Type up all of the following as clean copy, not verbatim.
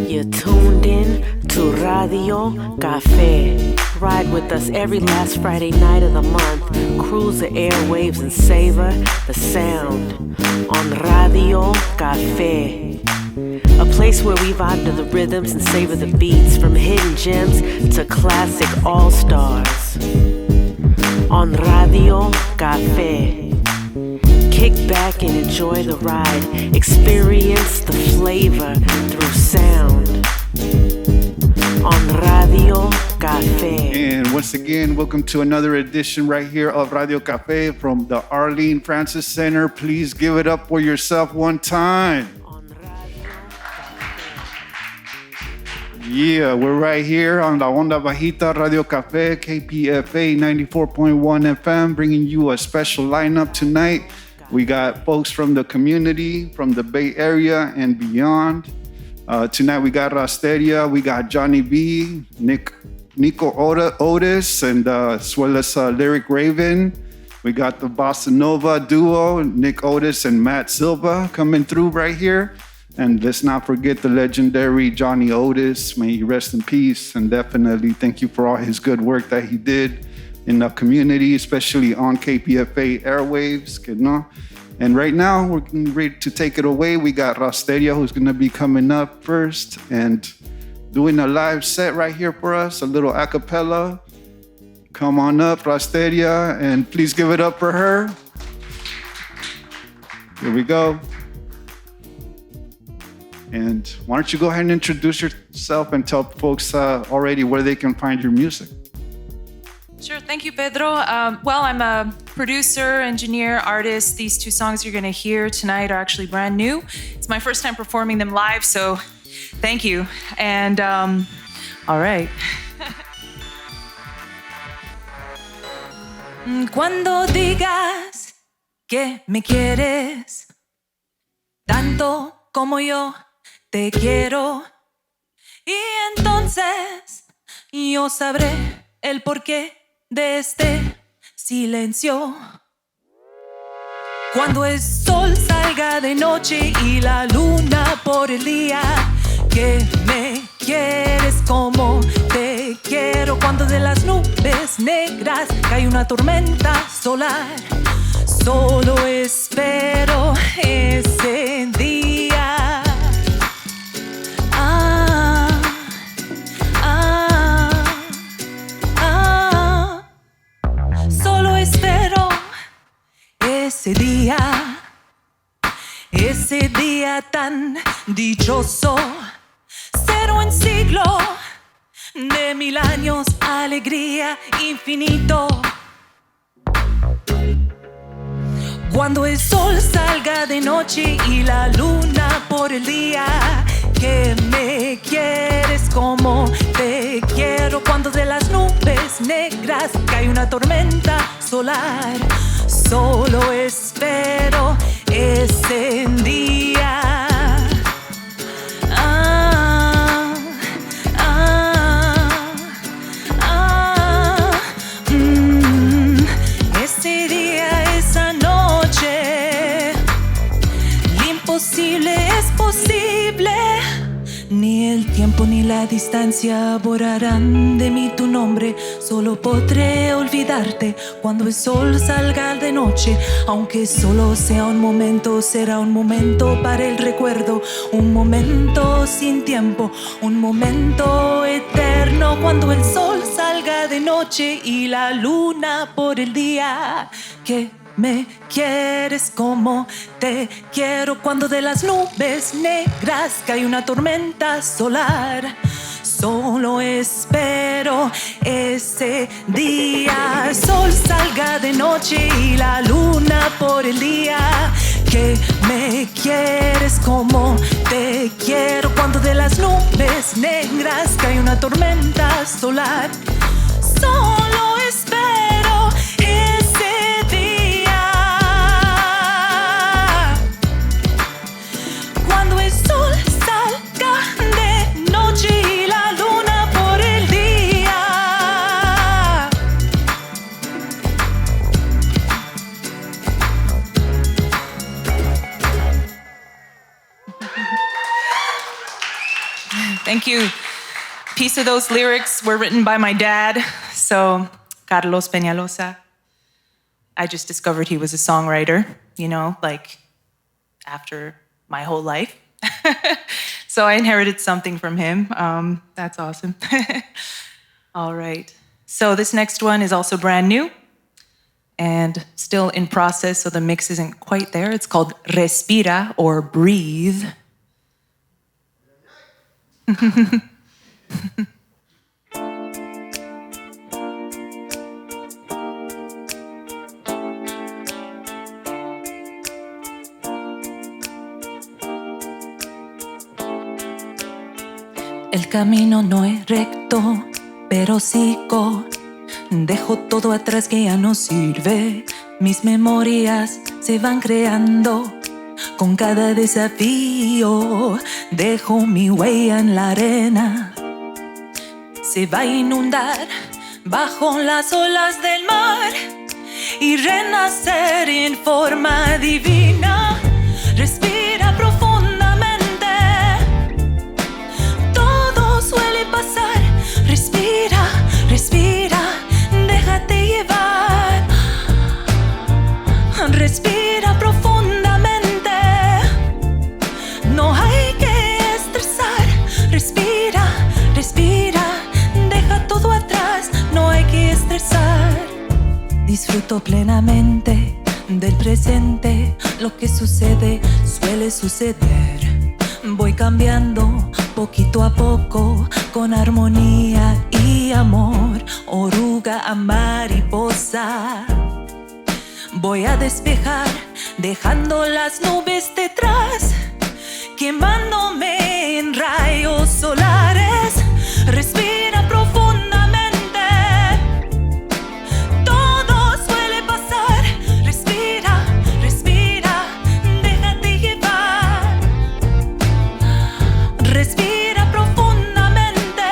You're tuned in to Radio Café. Ride with us every last Friday night of the month. Cruise the airwaves and savor the sound on Radio Café. A place where we vibe to the rhythms and savor the beats, from hidden gems to classic all-stars. On Radio Café. Kick back and enjoy the ride. Experience the flavor through sound. On Radio Café. And once again, welcome to another edition right here of Radio Café from the Arlene Francis Center. Please give it up for yourself one time. Yeah, we're right here on the Onda Bajita, Radio Café, KPFA 94.1 FM, bringing you a special lineup tonight. We got folks from the community, from the Bay Area and beyond. Tonight we got Razteria, we got Johnny B, Niko Otis, and as well as Lyric Raven. We got the Bossanova duo, Niko Otis and Matt Silva, coming through right here. And let's not forget the legendary Johnny Otis. May he rest in peace. And definitely thank you for all his good work that he did in the community, especially on KPFA airwaves. You know? And right now, we're ready to take it away. We got Razteria, who's going to be coming up first and doing a live set right here for us, a little a cappella. Come on up, Razteria, and please give it up for her. Here we go. And why don't you go ahead and introduce yourself and tell folks already where they can find your music. Sure, thank you, Pedro. Well, I'm a producer, engineer, artist. These two songs you're going to hear tonight are actually brand new. It's my first time performing them live, so thank you. And all right. Cuando digas que me quieres tanto como yo te quiero, y entonces yo sabré el porqué de este silencio. Cuando el sol salga de noche y la luna por el día, que me quieres como te quiero. Cuando de las nubes negras cae una tormenta solar, solo espero ese día. Solo espero ese día tan dichoso. 0 en siglo, de 1000 años, alegría infinito. Cuando el sol salga de noche y la luna por el día, que me quieres como te quiero. Cuando de las nubes negras cae una tormenta solar, solo espero ese día. Ese día, esa noche, lo imposible es posible. Ni el tiempo ni la distancia borrarán de mí tu nombre. Solo podré olvidarte cuando el sol salga de noche. Aunque solo sea un momento, será un momento para el recuerdo. Un momento sin tiempo, un momento eterno. Cuando el sol salga de noche y la luna por el día, que me quieres como te quiero. Cuando de las nubes negras cae una tormenta solar, solo espero ese día. El sol salga de noche y la luna por el día, que me quieres como te quiero. Cuando de las nubes negras cae una tormenta solar, solo espero ese día. Cuando el sol salga de noche y la luna por el día, Thank you. A piece of those lyrics were written by my dad, so Carlos Peñalosa. I just discovered he was a songwriter, like after my whole life. So I inherited something from him. That's awesome. All right. So this next one is also brand new and still in process, so the mix isn't quite there. It's called Respira or Breathe. El camino no es recto, pero sigo. Dejo todo atrás que ya no sirve. Mis memorias se van creando con cada desafío. Dejo mi huella en la arena. Se va a inundar bajo las olas del mar y renacer en forma divina. Respira profundamente. Todo suele pasar. Respira, respira, déjate llevar. Respira profundamente. No hay que estresar. Respira, respira, deja todo atrás. No hay que estresar. Disfruto plenamente del presente. Lo que sucede suele suceder. Voy cambiando poquito a poco con armonía y amor. Oruga a mariposa. Voy a despejar dejando las nubes detrás, quemándome en rayos solares. Respira profundamente. Todo suele pasar. Respira, respira, déjate llevar. Respira profundamente.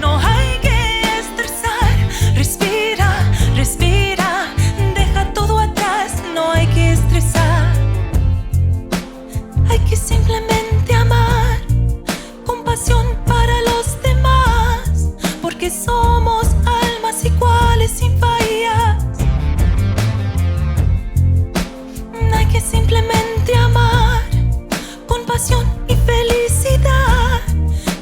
No hay que estresar. Respira, respira, deja todo atrás. No hay que estresar. Hay que simplemente amar con pasión para los demás, porque somos almas iguales sin fallas. Hay que simplemente amar con pasión y felicidad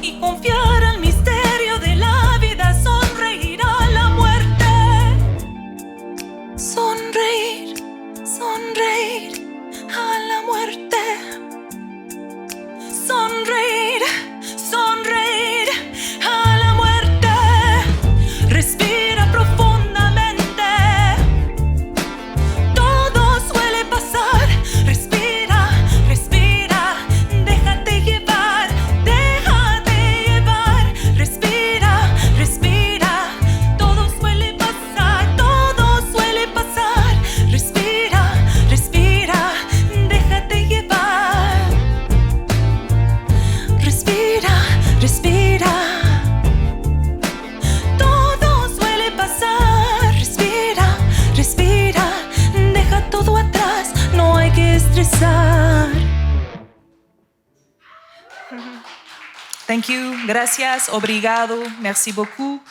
y confiar al misterio de la vida. Sonreír a la muerte. Sonreír, sonreír a la muerte. Sonreír, sonreír a la muerte. Respira profundamente. Todo suele pasar. Respira, respira, déjate llevar, déjate llevar. Respira, respira, todo suele pasar, todo suele pasar. Respira, respira, déjate llevar. Respira, respira. Todo suele pasar. Respira, respira, deja todo atrás. No hay que estresar. Thank you. Gracias. Obrigado. Merci beaucoup.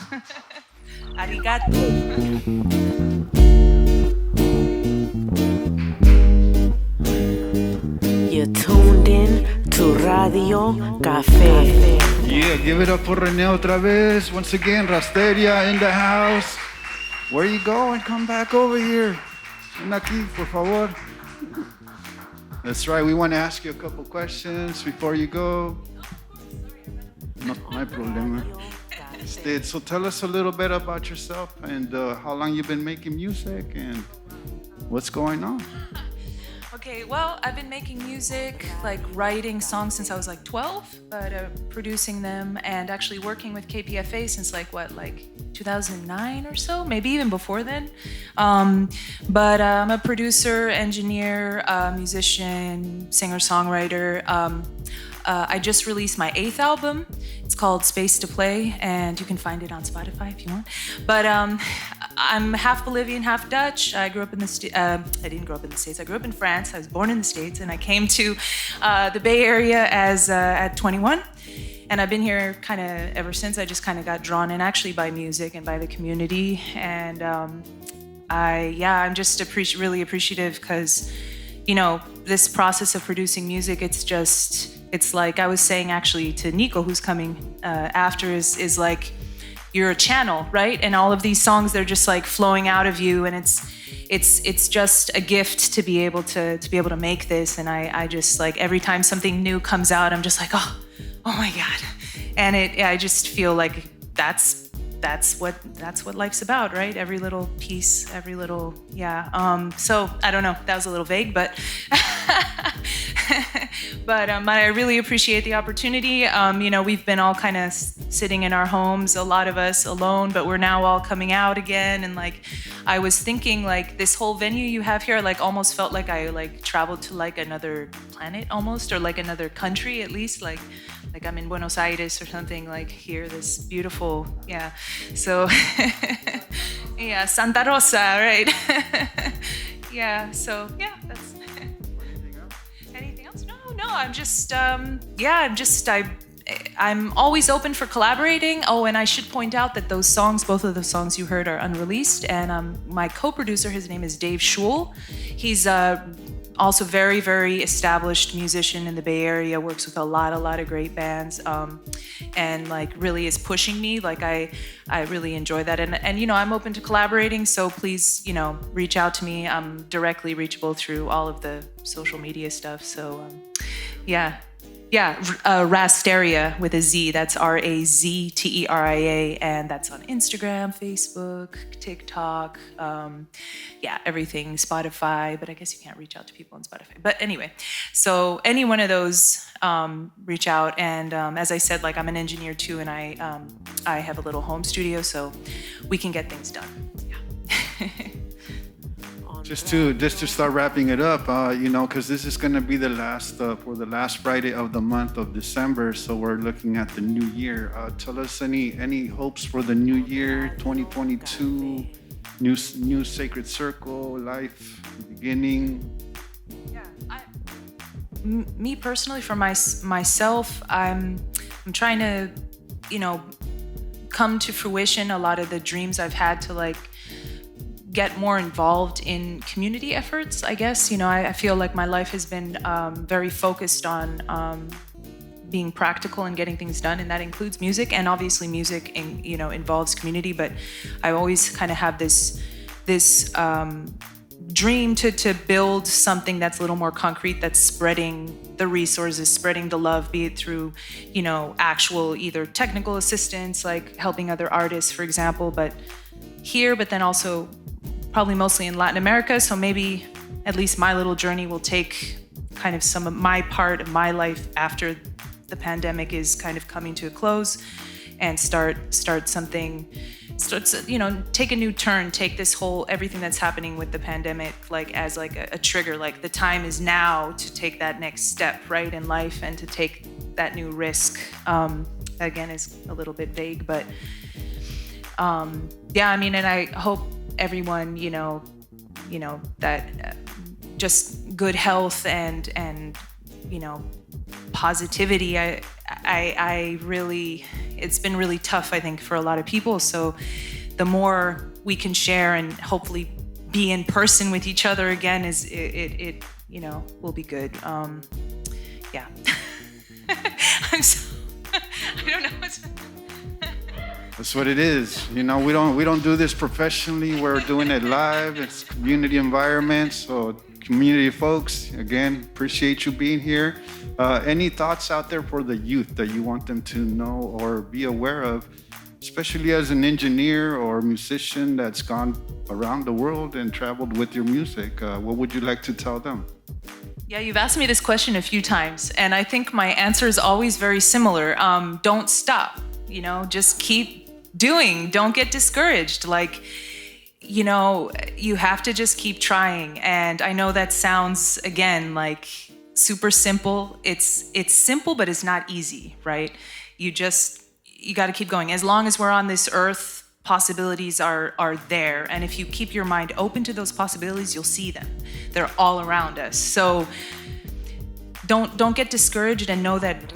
Arigato. You're tuned in to Radio Café. Yeah, give it up for René otra vez. Once again, Razteria in the house. Where you going? Come back over here. Ven aquí, por favor. That's right. We want to ask you a couple questions before you go. No hay problema. So tell us a little bit about yourself and how long you've been making music and what's going on. Okay, well, I've been making music, like writing songs since I was like 12, but producing them and actually working with KPFA since like 2009 or so, maybe even before then. But I'm a producer, engineer, musician, singer-songwriter. I just released my 8th album. It's called Space to Play, and you can find it on Spotify if you want. But I'm half Bolivian, half Dutch. I grew up in I didn't grow up in the States. I grew up in France. I was born in the States, and I came to the Bay Area at 21. And I've been here kind of ever since. I just kind of got drawn in actually by music and by the community. And I'm just really appreciative because, this process of producing music, it's like I was saying actually to Niko, who's coming after, is like you're a channel, right? And all of these songs, they're just like flowing out of you, and it's just a gift to be able to make this. And I just like every time something new comes out, I'm just like, oh my God. And I just feel like that's what life's about, right? Every little piece, every little, so I don't know, that was a little vague, but but I really appreciate the opportunity. We've been all kind of sitting in our homes, a lot of us alone, but we're now all coming out again. And like, I was thinking like this whole venue you have here, like almost felt like I like traveled to like another planet almost, or like another country at least, like I'm in Buenos Aires or something, like here, this beautiful, so Santa Rosa, right? So that's anything else? No, I'm always open for collaborating. Oh, and I should point out that both of the songs you heard are unreleased, and my co-producer, his name is Dave Schul. He's also very, very established musician in the Bay Area, works with a lot of great bands, and like really is pushing me. Like I really enjoy that. And I'm open to collaborating, so please, reach out to me. I'm directly reachable through all of the social media stuff. So Razteria with a Z. That's Razteria, and that's on Instagram, Facebook, TikTok, everything, Spotify. But I guess you can't reach out to people on Spotify. But anyway, so any one of those, reach out. And as I said, like I'm an engineer too, and I have a little home studio, so we can get things done. Yeah. Just to start wrapping it up, because this is going to be the last for the last Friday of the month of December, so we're looking at the new year. Tell us any hopes for the new year, 2022, new sacred circle, life beginning. Me personally, for myself, I'm trying to, come to fruition a lot of the dreams I've had to like get more involved in community efforts, I guess. I feel like my life has been very focused on being practical and getting things done, and that includes music. And obviously music involves community, but I always kind of have this dream to build something that's a little more concrete, that's spreading the resources, spreading the love, be it through, actual either technical assistance, like helping other artists, for example, but then also probably mostly in Latin America. So maybe at least my little journey will take kind of some of my part of my life after the pandemic is kind of coming to a close, and start something, take a new turn, take this whole, everything that's happening with the pandemic, like as like a trigger, like the time is now to take that next step, right, in life, and to take that new risk. Again, is a little bit vague, but and I hope everyone, that just good health and positivity. I really, it's been really tough, I think, for a lot of people. So the more we can share and hopefully be in person with each other again, it will be good. I'm so, I don't know what's. That's what it is. We don't do this professionally. We're doing it live. It's community environment. So community folks, again, appreciate you being here. Any thoughts out there for the youth that you want them to know or be aware of, especially as an engineer or musician that's gone around the world and traveled with your music? What would you like to tell them? Yeah, you've asked me this question a few times, and I think my answer is always very similar. Don't stop, just keep doing. Don't get discouraged. Like, you have to just keep trying. And I know that sounds, again, like super simple. It's simple, but it's not easy, right? You got to keep going. As long as we're on this earth, possibilities are there. And if you keep your mind open to those possibilities, you'll see them. They're all around us. So don't get discouraged, and know that,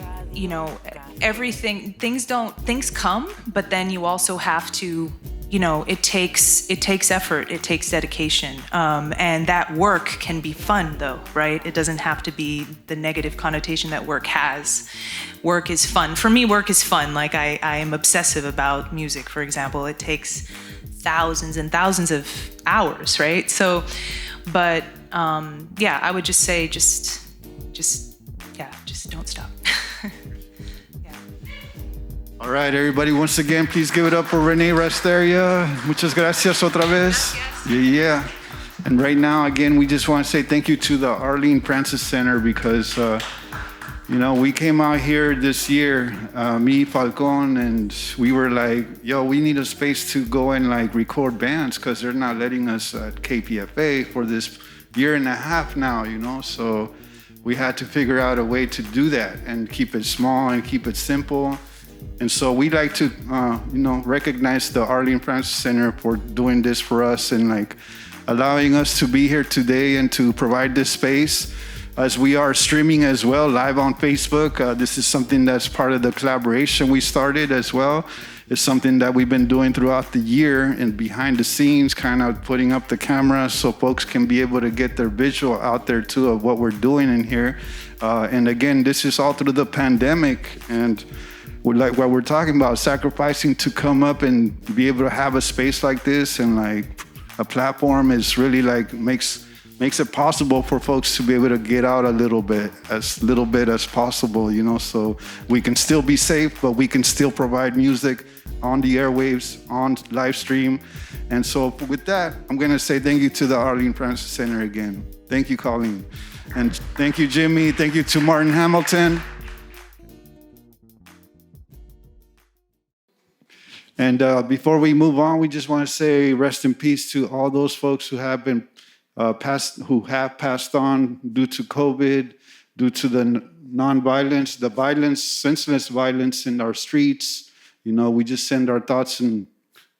things come, but then you also have to, it takes effort, it takes dedication. And that work can be fun though, right? It doesn't have to be the negative connotation that work has. Work is fun. For me, work is fun. Like I am obsessive about music, for example. It takes thousands and thousands of hours, right? So, but I would just say, just don't stop. Yeah. All right, everybody, once again, please give it up for Renee Razteria. Muchas gracias otra vez. Yeah. And right now, again, we just want to say thank you to the Arlene Francis Center, because, we came out here this year, me, Falcon, and we were like, we need a space to go and record bands, because they're not letting us at KPFA for this year and a half now, so we had to figure out a way to do that and keep it small and keep it simple. And so we'd like to, recognize the Arlene Francis Center for doing this for us and allowing us to be here today and to provide this space, as we are streaming as well live on Facebook. This is something that's part of the collaboration we started as well. It's something that we've been doing throughout the year and behind the scenes, kind of putting up the camera so folks can be able to get their visual out there too of what we're doing in here. And again, this is all through the pandemic, and like what we're talking about, sacrificing to come up and be able to have a space like this and a platform is really makes it possible for folks to be able to get out a little bit as possible, so we can still be safe, but we can still provide music on the airwaves, on live stream. And so with that, I'm going to say thank you to the Arlene Francis Center again. Thank you, Colleen. And thank you, Jimmy. Thank you to Martin Hamilton. And before we move on, we just want to say rest in peace to all those folks who have been passed on due to COVID, due to the non-violence, the violence, senseless violence in our streets. We just send our thoughts and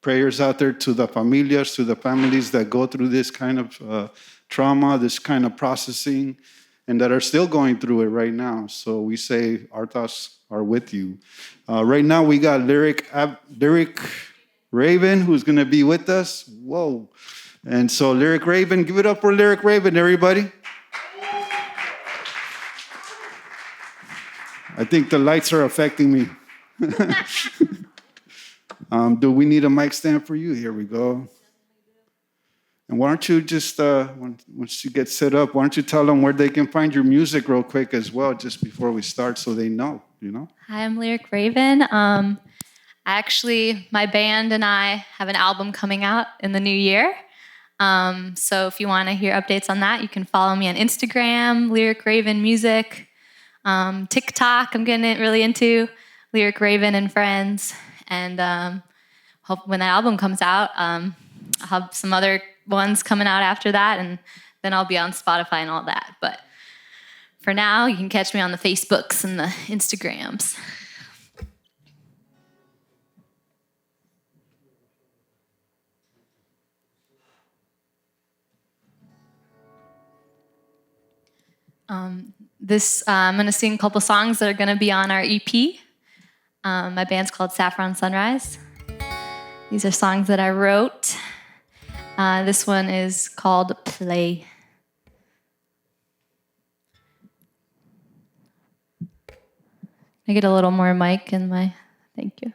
prayers out there to the familias, to the families that go through this kind of trauma, this kind of processing, and that are still going through it right now. So we say our thoughts are with you. Right now we got Lyric Raven, who's going to be with us. Whoa. And so Lyric Raven, give it up for Lyric Raven, everybody. I think the lights are affecting me. Do we need a mic stand for you? Here we go. And why don't you just, once you get set up, why don't you tell them where they can find your music real quick as well, just before we start, so they know, Hi, I'm Lyric Raven. Actually, my band and I have an album coming out in the new year. So if you want to hear updates on that, you can follow me on Instagram, Lyric Raven Music. TikTok, I'm getting really into Lyric Raven and Friends. And hope when that album comes out, I'll have some other ones coming out after that, and then I'll be on Spotify and all that. But for now, you can catch me on the Facebooks and the Instagrams. I'm going to sing a couple songs that are going to be on our EP. My band's called Saffron Sunrise. These are songs that I wrote. This one is called Play. I get a little more mic in my... Thank you.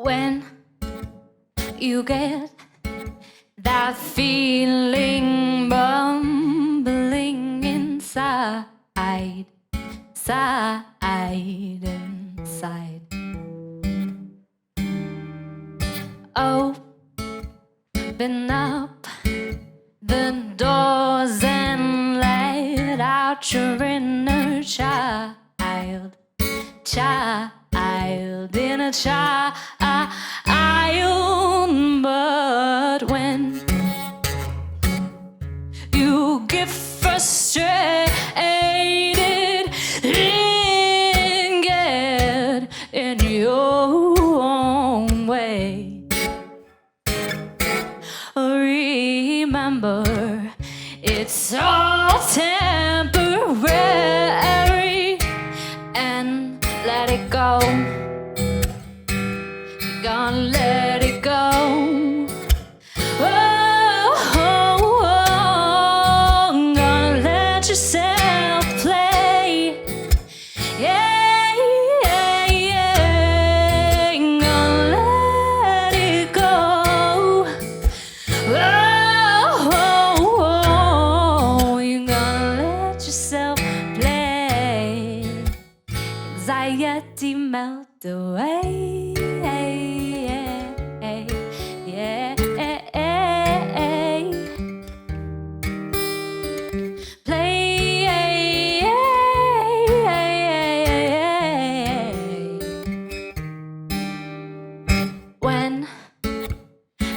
When you get that feeling bumbling inside, inside. Open up the doors and let out your inner child, inner child. But when you get frustrated and get in your own way, remember it's all temporary and let it go. You're gonna let it go. Gonna let yourself play. Yeah, gonna let it go. You're gonna let yourself play. Anxiety melt away.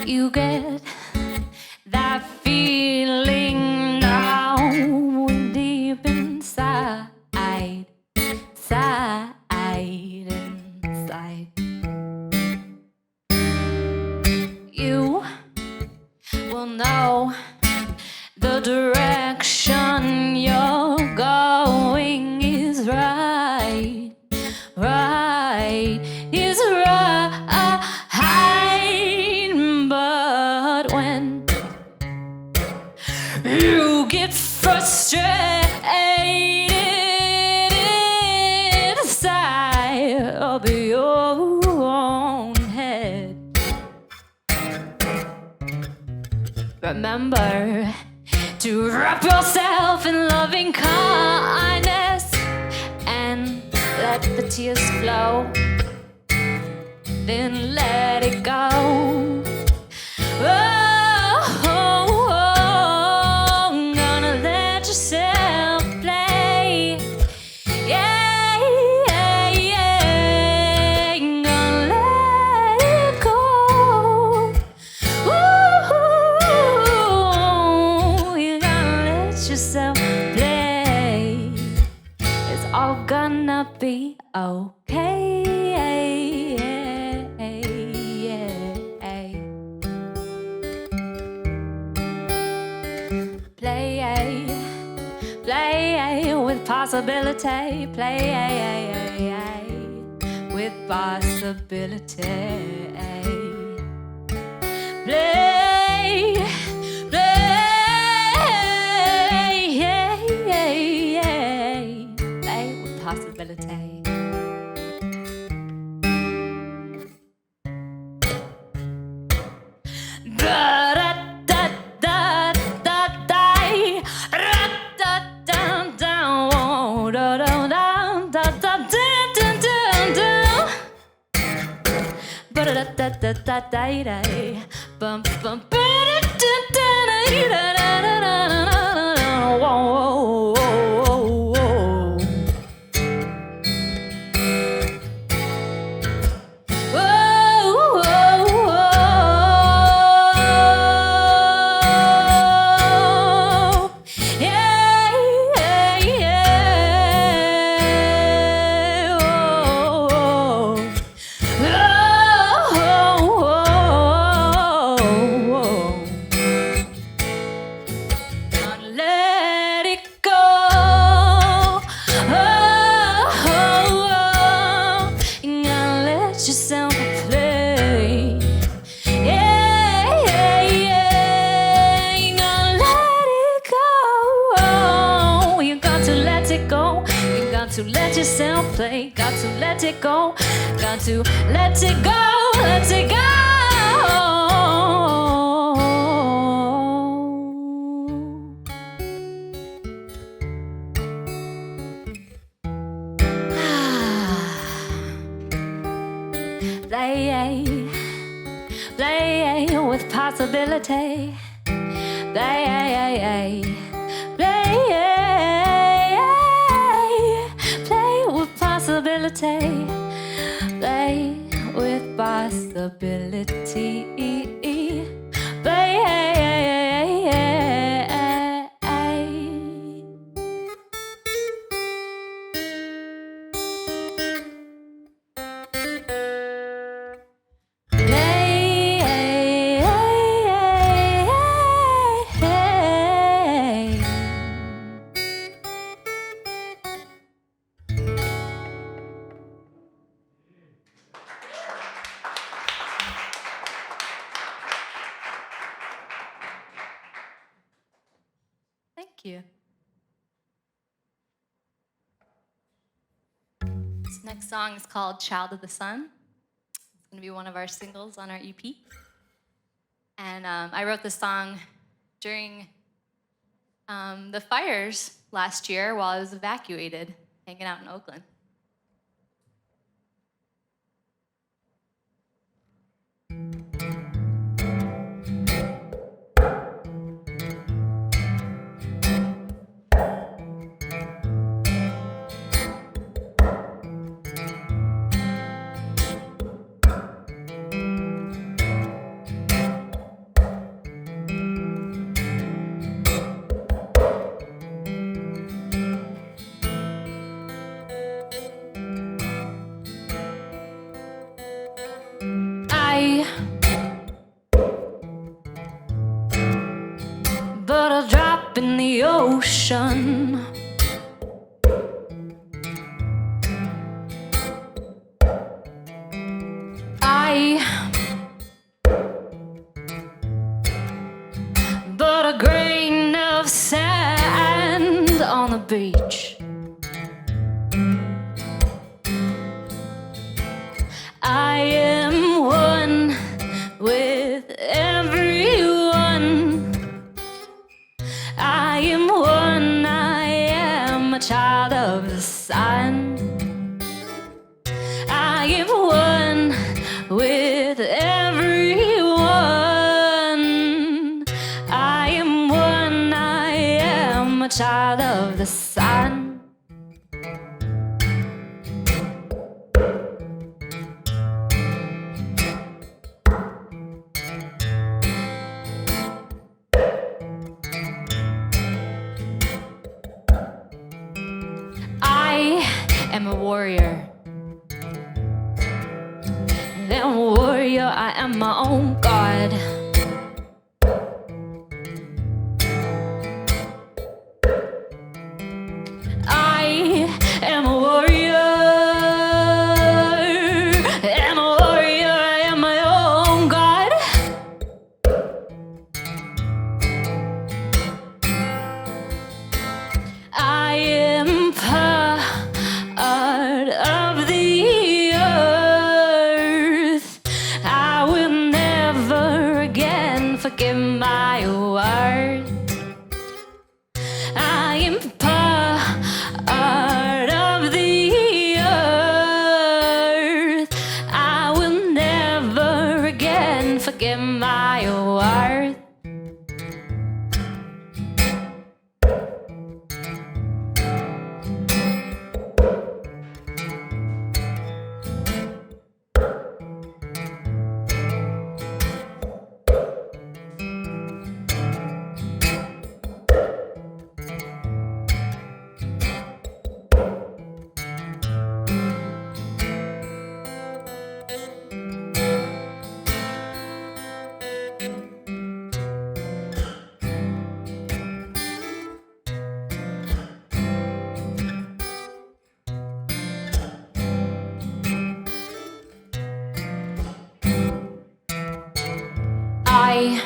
You get that feeling now deep inside, inside. You will know the direction you're going is right, is right. But when you get frustrated inside of your own head, remember to wrap yourself in loving kindness and let the tears flow. Then let it go. Gonna let yourself play. Yeah, gonna let it go. You're gonna let yourself play. It's all gonna be okay. Play with possibility. Play with possibility. Play with possibility. To let yourself play, got to let it go, got to let it go, let it go. Play with possibility. Play with possibility. Play with possibility. Thank you. This next song is called Child of the Sun. It's going to be one of our singles on our EP. And I wrote this song during the fires last year while I was evacuated, hanging out in Oakland. But a drop in the ocean. But a grain of sand on the beach. I am one with everyone. I am one, I am a child of the sun. I am one with everyone. I am one, I am a child of the sun. I am a warrior. I'm a warrior, I am my own god. I am a warrior. I'm a warrior, I am my own god. I am part of the earth. I will never again forget my worth. I am part of the earth. I will never again forget my worth. I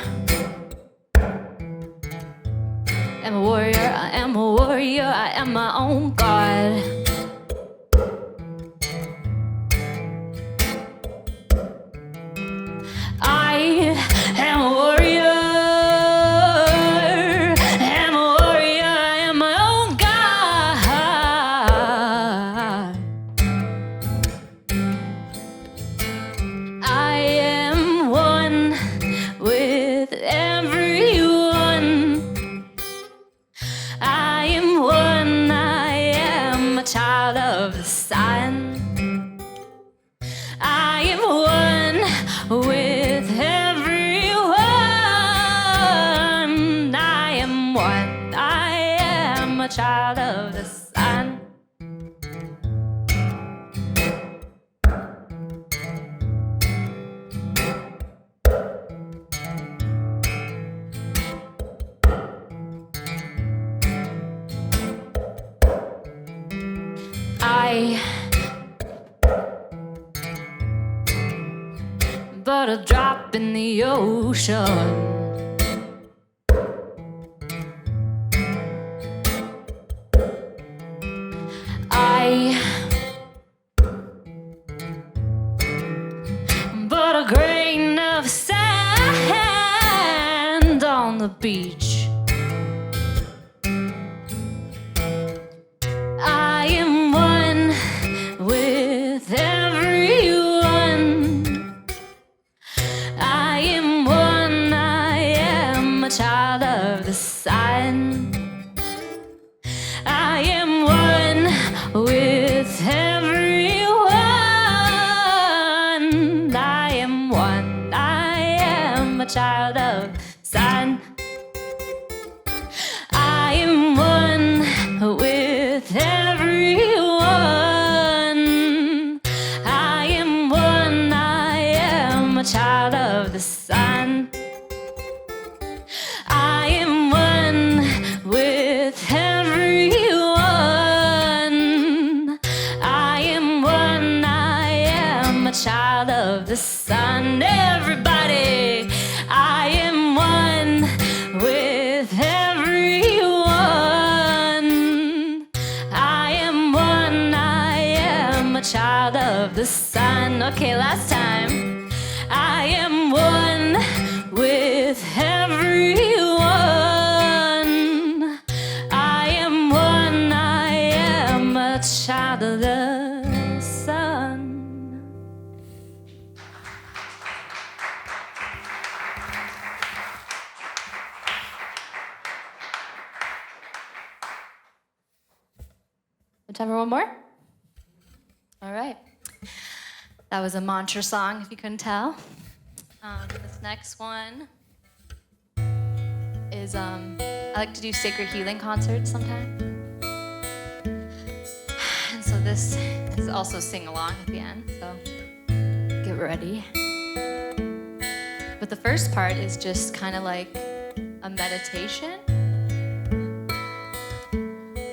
am a warrior, I am a warrior, I am my own god. I am a warrior, am a warrior, I am my own god. I am one child of the sun. But a drop in the ocean. But a grain of sand on the beach. I am one with everyone. I am one, I am a child of the sun. I am one with everyone. I am one, I am a child of sun. I am one with everyone. I am one, I am a child of the sun. I am one with everyone. I am one, I am a child of the sun. Everybody, I am one with everyone. I am one, I am a child of the sun. Okay, last time. I am one with everyone. I am one, I am a child of the sun. Time for one more? All right. That was a mantra song, if you couldn't tell. This next one is, I like to do sacred healing concerts sometimes. And so this is also sing-along at the end, so get ready. But the first part is just kind of like a meditation.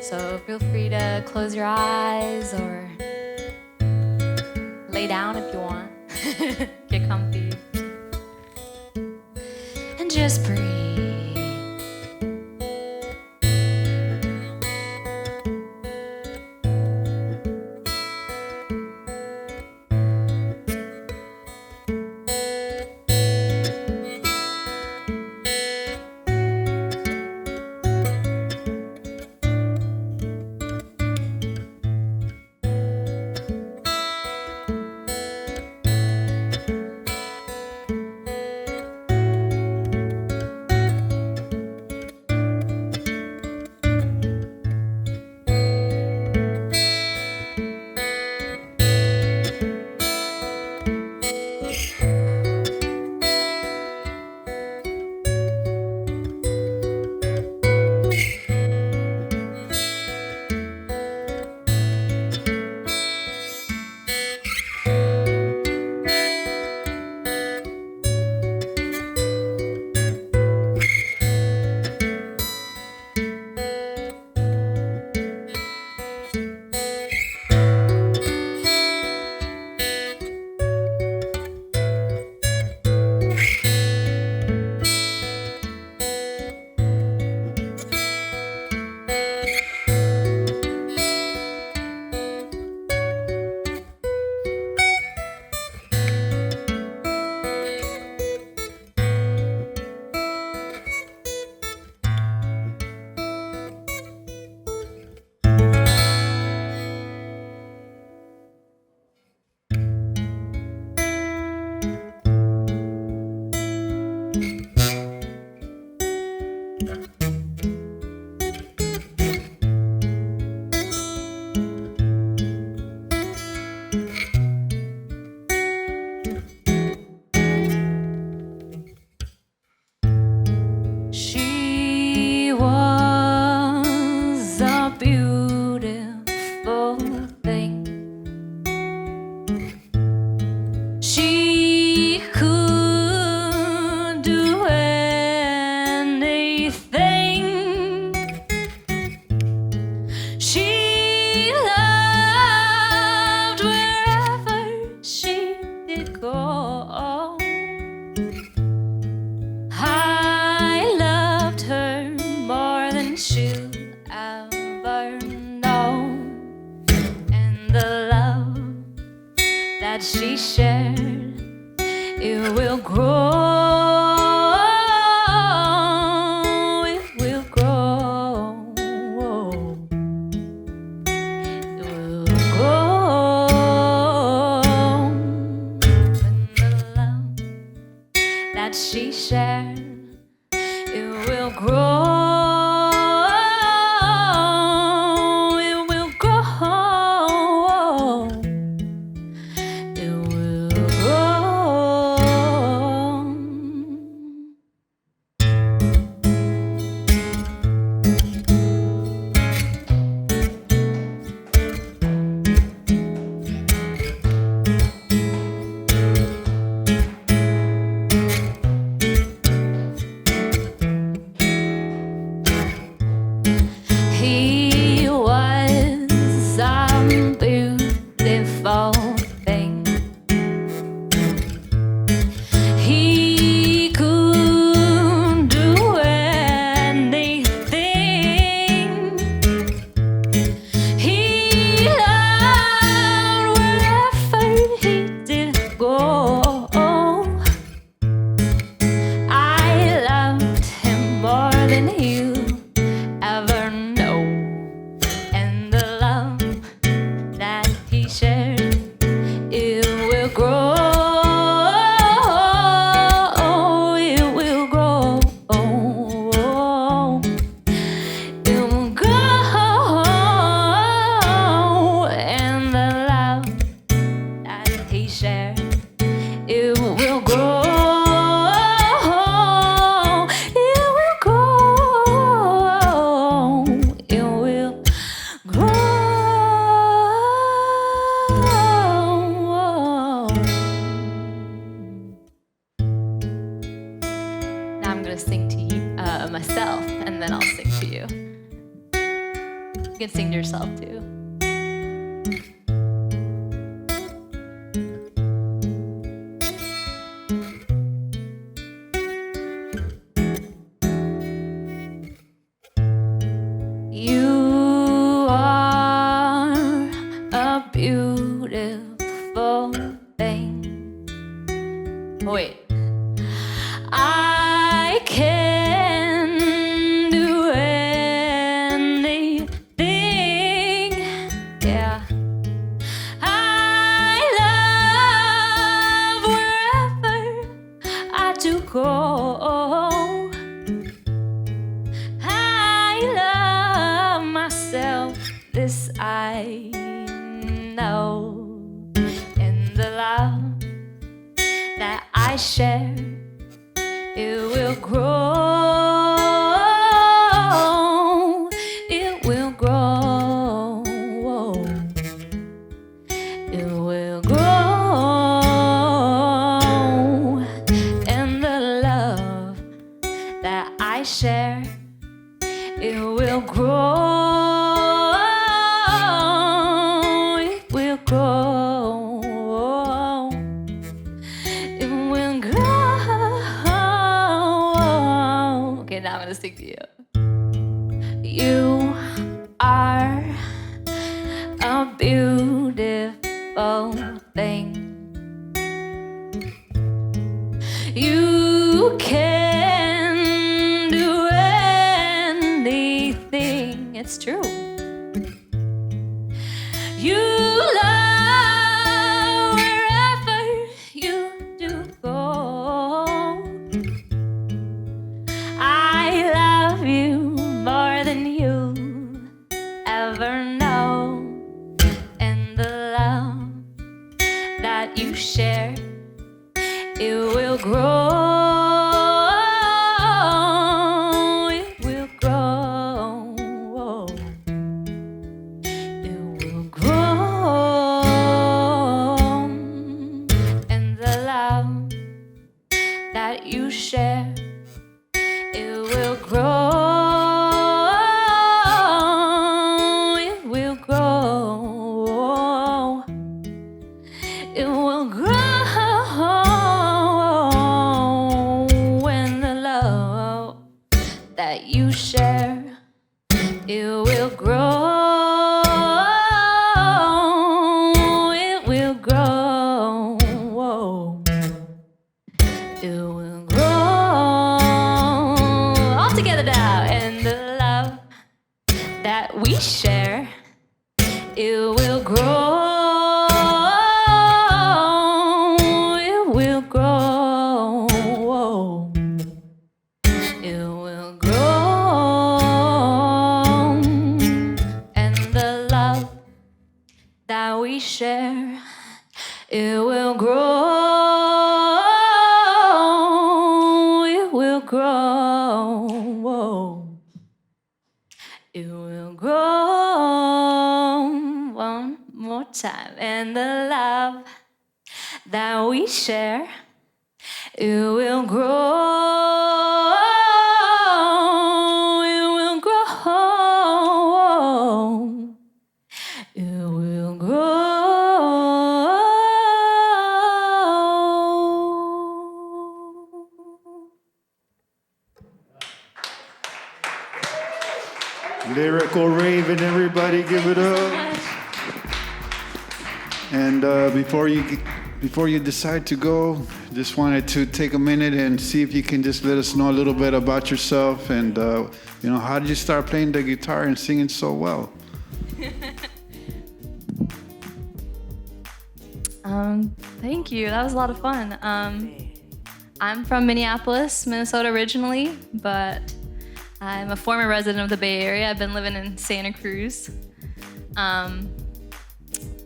So feel free to close your eyes or lay down if you want. Get comfy. And just breathe. She was that she shared, it will grow. She shared, it will grow, it will grow, it will can sing to yourself too. You are a beautiful thing. Oh, wait. I can do anything. Yeah. I love wherever I do go. This I know, and the love that I share, it will grow, it will grow, it will grow, and the love that I share, it will grow. Now I'm gonna sing to you. You are a beautiful thing. You can do anything. It's true. You love wherever you do go. I love you more than you ever know, and the love that you share, it will grow, it will grow, it will grow, and the love that you share, it will grow, it will grow, it will grow, and the love that you share, it will grow, it will grow. we share, it will grow. It will grow. It will grow. And the love that we share, it will grow. It will grow. It will grow. One more time. And the love that we share, it will grow. It will grow. It will grow. Lyrical Raven, everybody give it up. And before you decide to go, just wanted to take a minute and see if you can just let us know a little bit about yourself and how did you start playing the guitar and singing so well? Thank you. That was a lot of fun. I'm from Minneapolis, Minnesota originally, but I'm a former resident of the Bay Area. I've been living in Santa Cruz.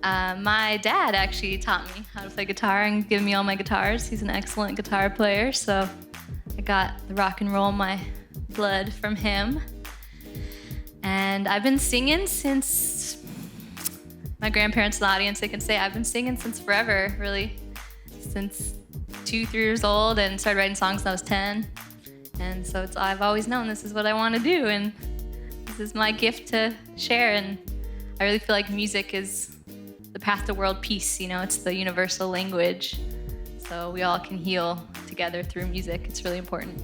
My dad actually taught me how to play guitar and give me all my guitars. He's an excellent guitar player, so I got the rock and roll in my blood from him. And I've been singing since, my grandparents in the audience, they can say I've been singing since forever, really. Since 2-3 years old, and started writing songs when I was 10. And so I've always known this is what I want to do, and this is my gift to share. And I really feel like music is the path to world peace. It's the universal language. So we all can heal together through music. It's really important.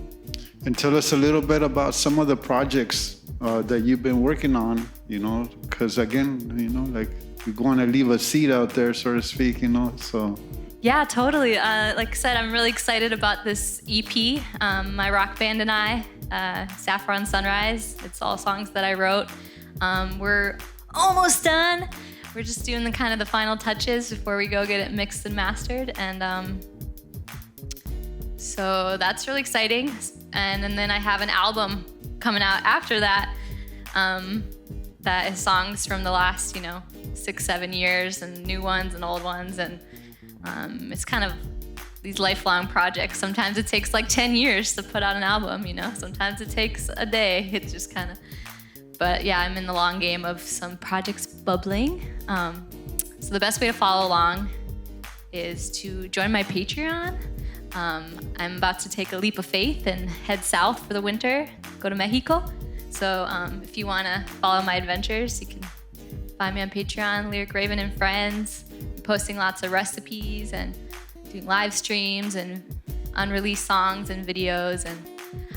And tell us a little bit about some of the projects that you've been working on, because again, like you want to leave a seed out there, so to speak, so. Yeah, totally. Like I said, I'm really excited about this EP. My rock band and I, Saffron Sunrise, it's all songs that I wrote. We're almost done. We're just doing the final touches before we go get it mixed and mastered. And so that's really exciting. And then I have an album coming out after that, that is songs from the last, 6-7 years, and new ones and old ones. And it's kind of these lifelong projects. Sometimes it takes like 10 years to put out an album, Sometimes it takes a day. It's just but yeah, I'm in the long game of some projects bubbling. So the best way to follow along is to join my Patreon. I'm about to take a leap of faith and head south for the winter, go to Mexico. So if you want to follow my adventures, you can find me on Patreon, Lyric Raven and Friends. I'm posting lots of recipes and doing live streams and unreleased songs and videos. And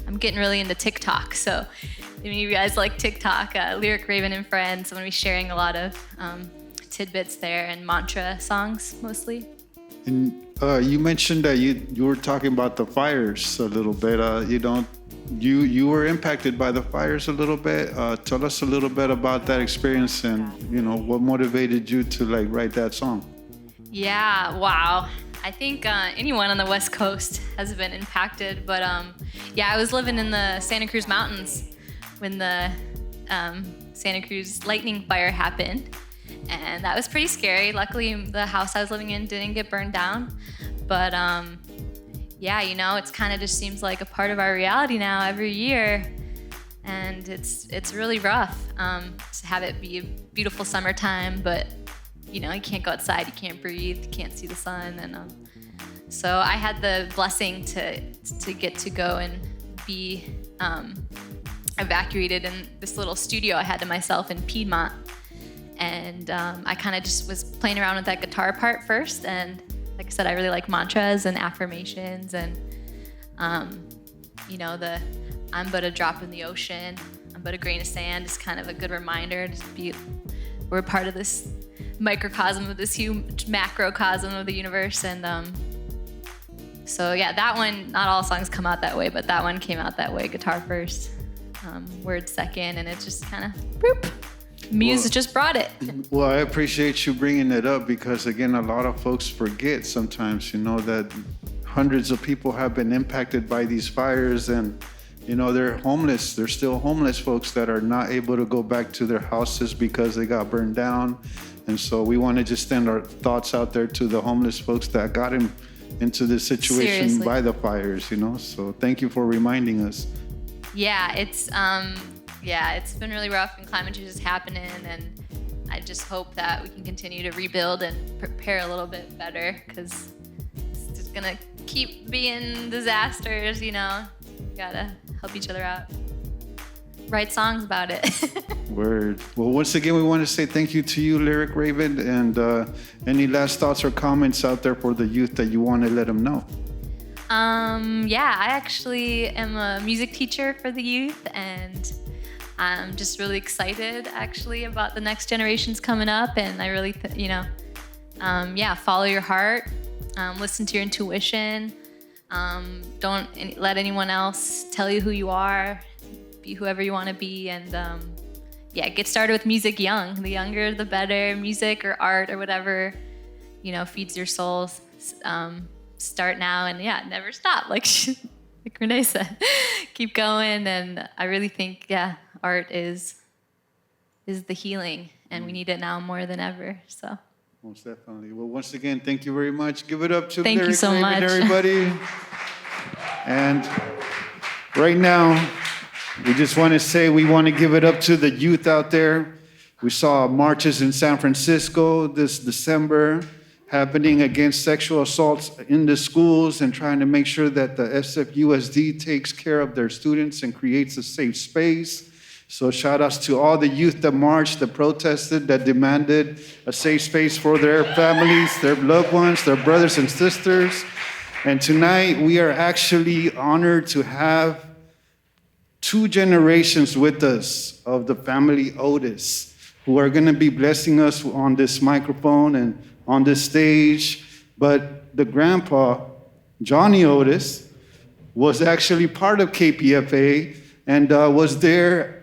I'm getting really into TikTok. So if any of you guys like TikTok, Lyric Raven and Friends, I'm going to be sharing a lot of tidbits there and mantra songs mostly. And you mentioned that you were talking about the fires a little bit. You were impacted by the fires a little bit. Tell us a little bit about that experience and what motivated you to write that song. Yeah, wow. I think anyone on the West Coast has been impacted, but I was living in the Santa Cruz mountains when the Santa Cruz lightning fire happened. And that was pretty scary. Luckily, the house I was living in didn't get burned down. But it's kind of just seems like a part of our reality now every year. And it's really rough to have it be a beautiful summertime, but you can't go outside, you can't breathe, you can't see the sun. And so I had the blessing to get to go and be evacuated in this little studio I had to myself in Piedmont. And I kind of just was playing around with that guitar part first. And like I said, I really like mantras and affirmations and, the I'm but a drop in the ocean, I'm but a grain of sand is kind of a good reminder to we're part of this microcosm of this huge macrocosm of the universe. And so yeah, that one, not all songs come out that way, but that one came out that way, guitar first, words second, and it just kind of boop. Muse just brought it. Well, I appreciate you bringing it up because, again, a lot of folks forget sometimes, that hundreds of people have been impacted by these fires and, they're homeless. They're still homeless folks that are not able to go back to their houses because they got burned down. And so we want to just send our thoughts out there to the homeless folks that got into this situation Seriously. by the fires, So thank you for reminding us. Yeah, it's been really rough and climate change is happening, and I just hope that we can continue to rebuild and prepare a little bit better because it's just gonna keep being disasters, We gotta help each other out. Write songs about it. Word. Well, once again, we want to say thank you to you, Lyric Raven, and any last thoughts or comments out there for the youth that you want to let them know? I actually am a music teacher for the youth, and I'm just really excited actually about the next generations coming up, and I really, follow your heart, listen to your intuition, don't let anyone else tell you who you are, be whoever you want to be, and get started with music young. The younger, the better. Music or art or whatever, feeds your soul. Start now and never stop, like Renee said. Keep going, and I really think art is the healing, and we need it now more than ever. So most definitely. Well, once again, thank you very much. Give it up to Thank Lyric you so Raven, much. everybody. And right now, we just want to say we want to give it up to the youth out there. We saw marches in San Francisco this December happening against sexual assaults in the schools and trying to make sure that the SFUSD takes care of their students and creates a safe space. So shout outs to all the youth that marched, that protested, that demanded a safe space for their families, their loved ones, their brothers and sisters. And tonight we are actually honored to have 2 generations with us of the family Otis, who are going to be blessing us on this microphone and on this stage. But the grandpa, Johnny Otis, was actually part of KPFA and was there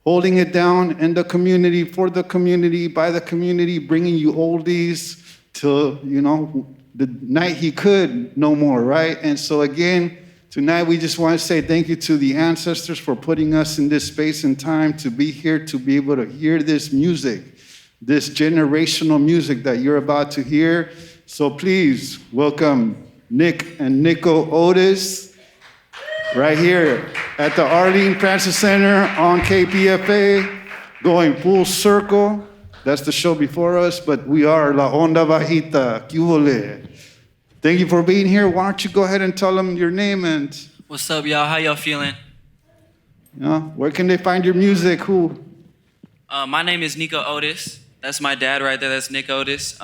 holding it down in the community, for the community, by the community, bringing you oldies till, the night he could no more, right? And so again, tonight we just want to say thank you to the ancestors for putting us in this space and time to be here, to be able to hear this music, this generational music that you're about to hear. So please welcome Nick and Niko Otis right here at the Arlene Francis Center on KPFA, going full circle. That's the show before us, but we are La Onda Bajita. ¿Qué hubo? Thank you for being here. Why don't you go ahead and tell them your name and... What's up, y'all? How y'all feeling? Where can they find your music? Who? My name is Niko Otis. That's my dad right there. That's Nick Otis.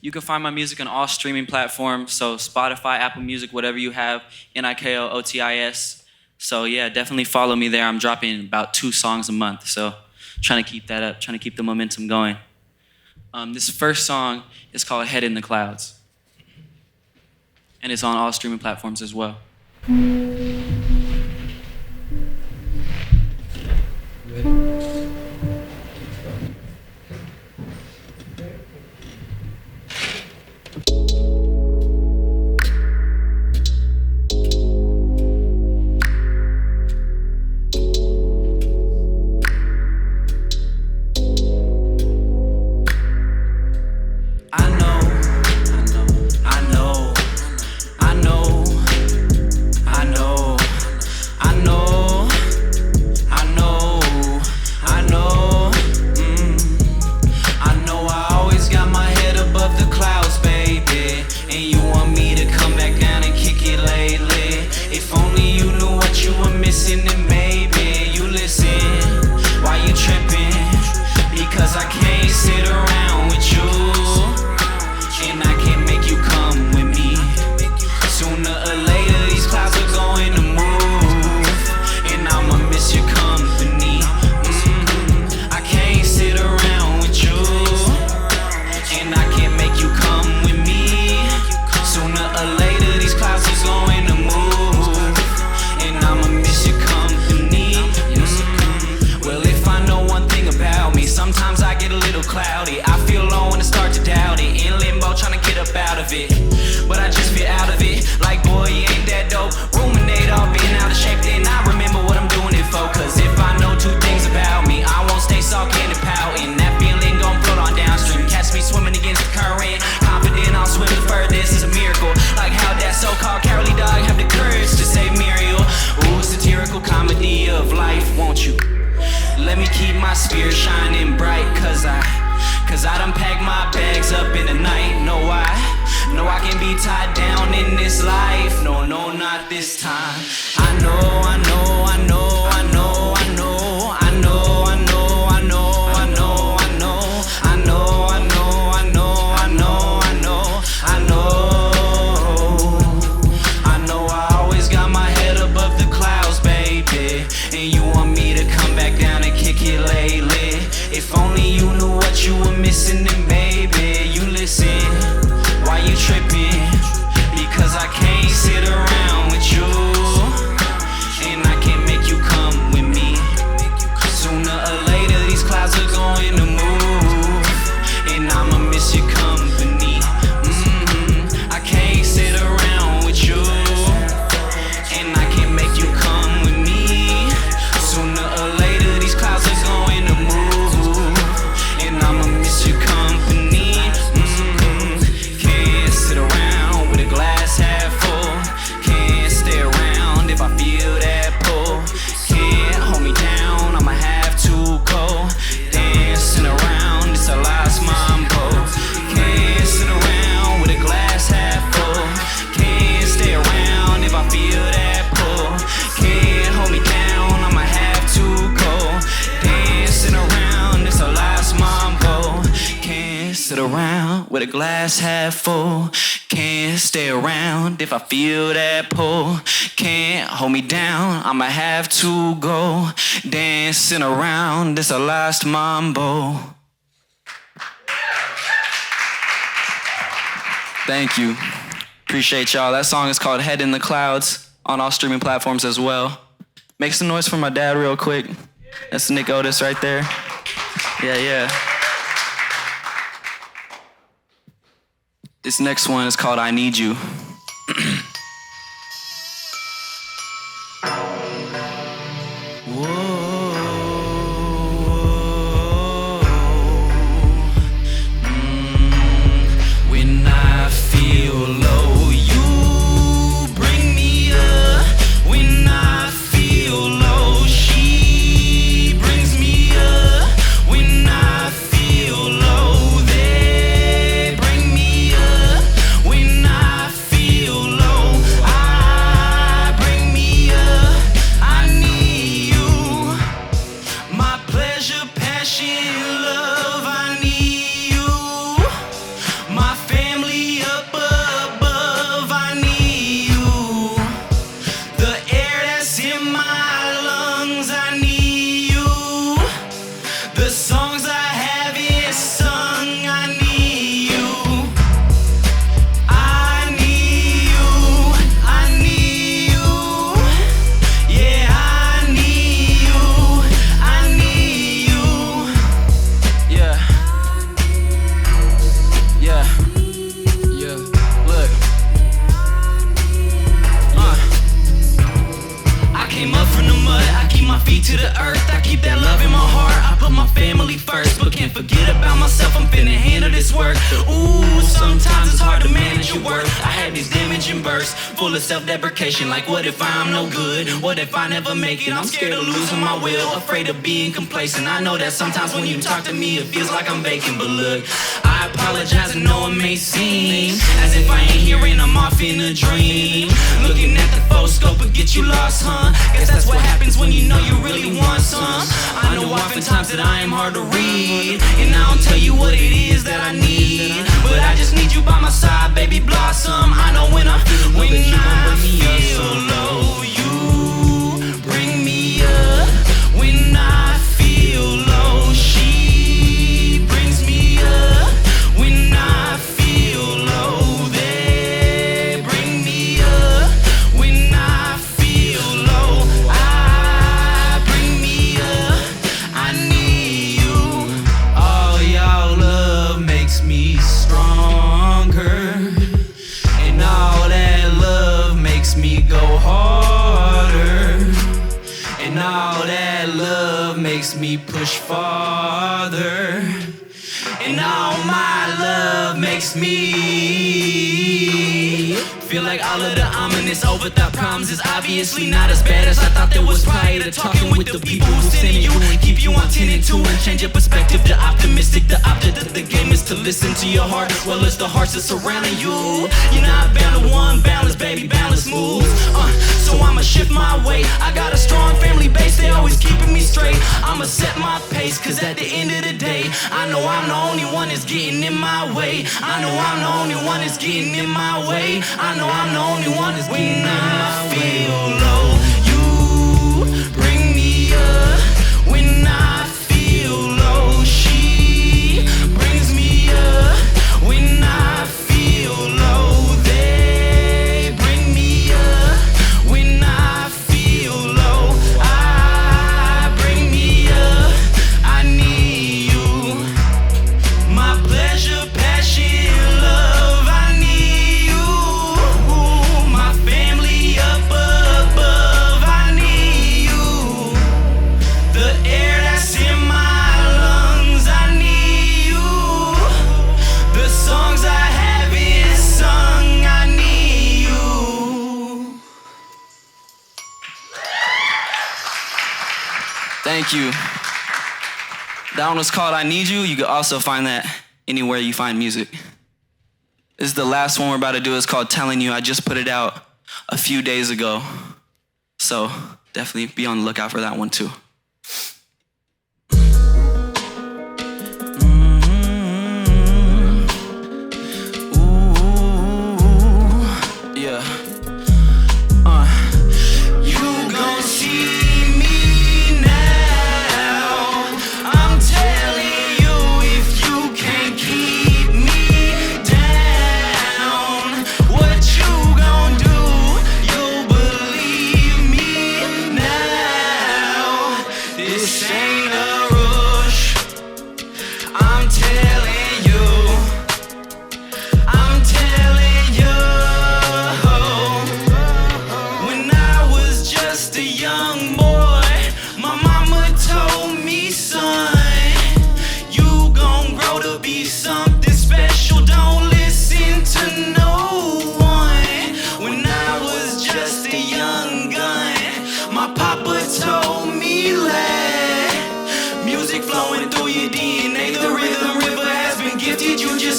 You can find my music on all streaming platforms, so Spotify, Apple Music, whatever you have, Niko Otis. So yeah, definitely follow me there. I'm dropping about 2 songs a month, so trying to keep that up, trying to keep the momentum going. This first song is called Head in the Clouds, and it's on all streaming platforms as well. I know with a glass half full. Can't stay around if I feel that pull. Can't hold me down, I'ma have to go. Dancing around, this a last mambo. Thank you. Appreciate y'all. That song is called Head in the Clouds on all streaming platforms as well. Make some noise for my dad real quick. That's Niko Otis right there. Yeah. This next one is called I Need You. When I feel low, you bring me up. When I feel low, she brings me up. When I feel low, they bring me up. When I feel low, I bring me up. I need you, my pleasure, passion, love. I need you, my family up above. I need you, the air that's in my lungs. I need you, the songs I haven't sung. I need you, I need you, I need you. Yeah, I need you, I need you. Yeah. Look. I came up from the mud, I keep my feet to the earth. I keep that love in my heart, I put my family first. But can't forget about myself, I'm finna handle this work. Ooh, sometimes it's hard to manage your worth. I had these damaging bursts, full of self-deprecation. Like what if I'm no good? What if I never make it? I'm scared of losing my will, afraid of being complacent. I know that sometimes when you talk to me, it feels like I'm vacant. But look, I apologize, I know it may seem as if I ain't here and I'm off in a dream. Looking at the full scope and get you lost, huh? Guess that's what happens when you know you really want some. I know oftentimes that I am hard to read, and I don't tell you what it is that I need, but I just need you by my side, baby blossom. I know when I feel low, you bring me up. When I feel low, she brings me up. When I feel low, they bring me up. When I feel low, I bring me up. I need you. All y'all love makes me stronger, and all that love makes me go harder, and all that love makes me push farther, and all my love makes me feel like all of the ominous overthought problems is obviously not as bad as I thought there was prior to talking with the people who sending you and keep you on 10 and 2 and change your perspective to optimistic. The object of the game is to listen to your heart. Well, it's the hearts that's surrounding you. You're not bound to one balance, baby, balance moves. So I'ma shift my weight. I got a strong family base, they always keeping me straight. I'ma set my pace, cause at the end of the day, I know I'm the only one that's getting in my way. I know I'm the only one that's getting in my way. I know I'm the only one that's getting in my way. When I feel low, you bring me up. When I feel low, she brings me up. When I feel low, they bring me up. When I feel low, I bring me up. I need you, my pleasure, passion, love. I need you, my family up above. I need you, the air that's in my lungs. I need you, the songs I haven't sung. I need you. Thank you. That one was called I Need You. You can also find that anywhere you find music. This is the last one we're about to do. It's called Telling You. I just put it out a few days ago. So definitely be on the lookout for that one too.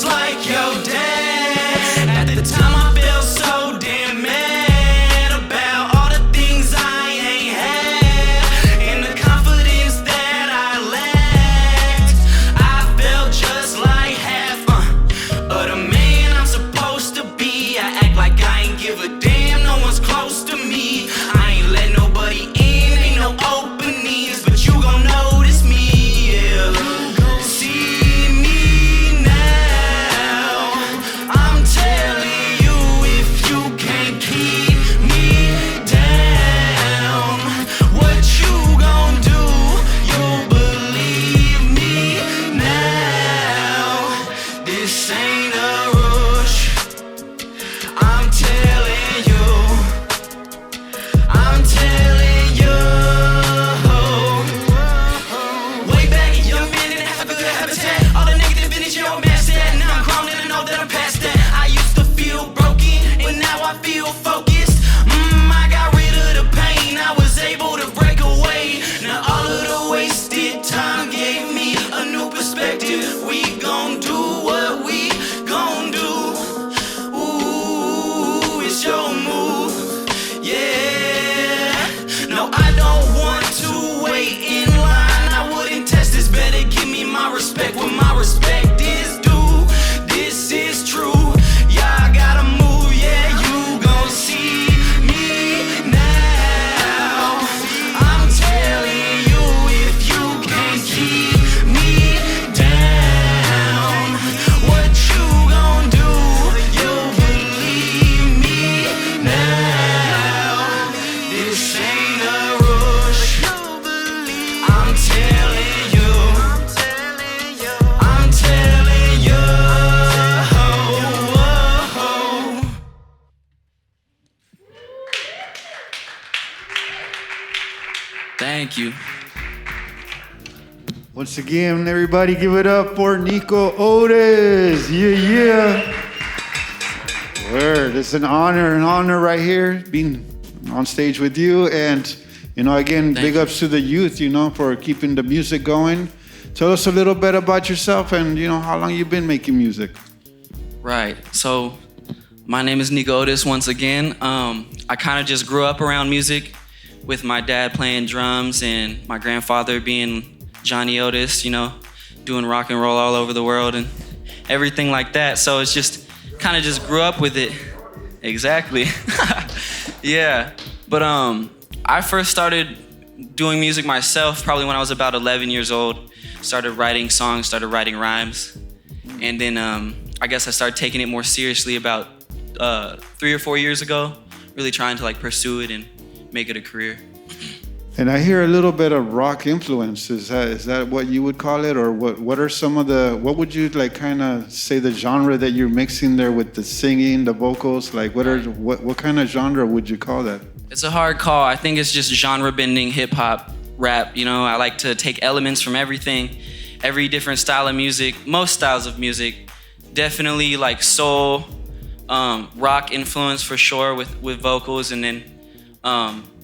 just like your dad. At the time I felt so damn mad about all the things I ain't had and the confidence that I lacked. I felt just like half of the man I'm supposed to be. I act like I ain't give a damn, no one's close to me. I ain't let nobody in, ain't no openings, but you gon' notice me, yeah. See me now, I'm telling you, if you can't keep me down, what you gon' do, you'll believe me now. This ain't a rush, I'm telling you, I'm telling you. Way back, young man didn't have a good habitat. All the negative energy, your master. Now I'm grown and I know that I'm past that. I used to feel broken, but now I feel focused. I got rid of the pain, I was able to break away. Now all of the wasted time gave me a new perspective. We gon' do what we gon' do. Ooh, it's your move, yeah. No, I don't want to wait in line. I wouldn't test this. Better give me my respect when my respect is due. This is true. Yeah, I gotta move. Yeah, you gon' see me now. I'm telling you, if you can't keep me down, what you gon' do? You'll believe me now. This ain't a rush. I'm telling you. I'm telling you. Thank you. Once again, everybody give it up for Niko Otis. Yeah. Word. It's an honor right here being on stage with you. And, again, big ups to the youth, for keeping the music going. Tell us a little bit about yourself and, how long you've been making music. Right. So my name is Niko Otis once again. I kind of just grew up around music with my dad playing drums and my grandfather being Johnny Otis, doing rock and roll all over the world and everything like that. So it's just kind of just grew up with it. Exactly. Yeah. But I first started doing music myself probably when I was about 11 years old. Started writing songs, started writing rhymes. And then I guess I started taking it more seriously about 3 or 4 years ago, really trying to pursue it and make it a career. And I hear a little bit of rock influence. Is that what you would call it? Or what are some of what would you kind of say the genre that you're mixing there with the singing, the vocals? What kind of genre would you call that? It's a hard call. I think it's just genre bending hip hop rap. I like to take elements from everything, every different style of music, most styles of music. Definitely soul, rock influence for sure with vocals, and then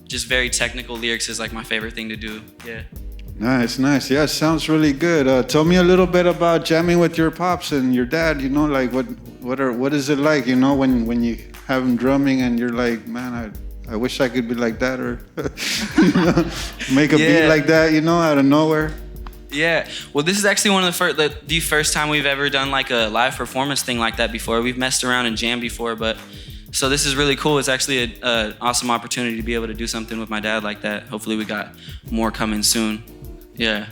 just very technical lyrics is my favorite thing to do. Yeah. Nice. Yeah, it sounds really good. Tell me a little bit about jamming with your pops and your dad. What is it like? When you have them drumming and you're like, man, I wish I could be like that, or make a beat like that, out of nowhere. Yeah. Well, this is actually one of the first time we've ever done a live performance thing like that before. We've messed around and jammed before, but so this is really cool. It's actually an awesome opportunity to be able to do something with my dad like that. Hopefully we got more coming soon. Yeah.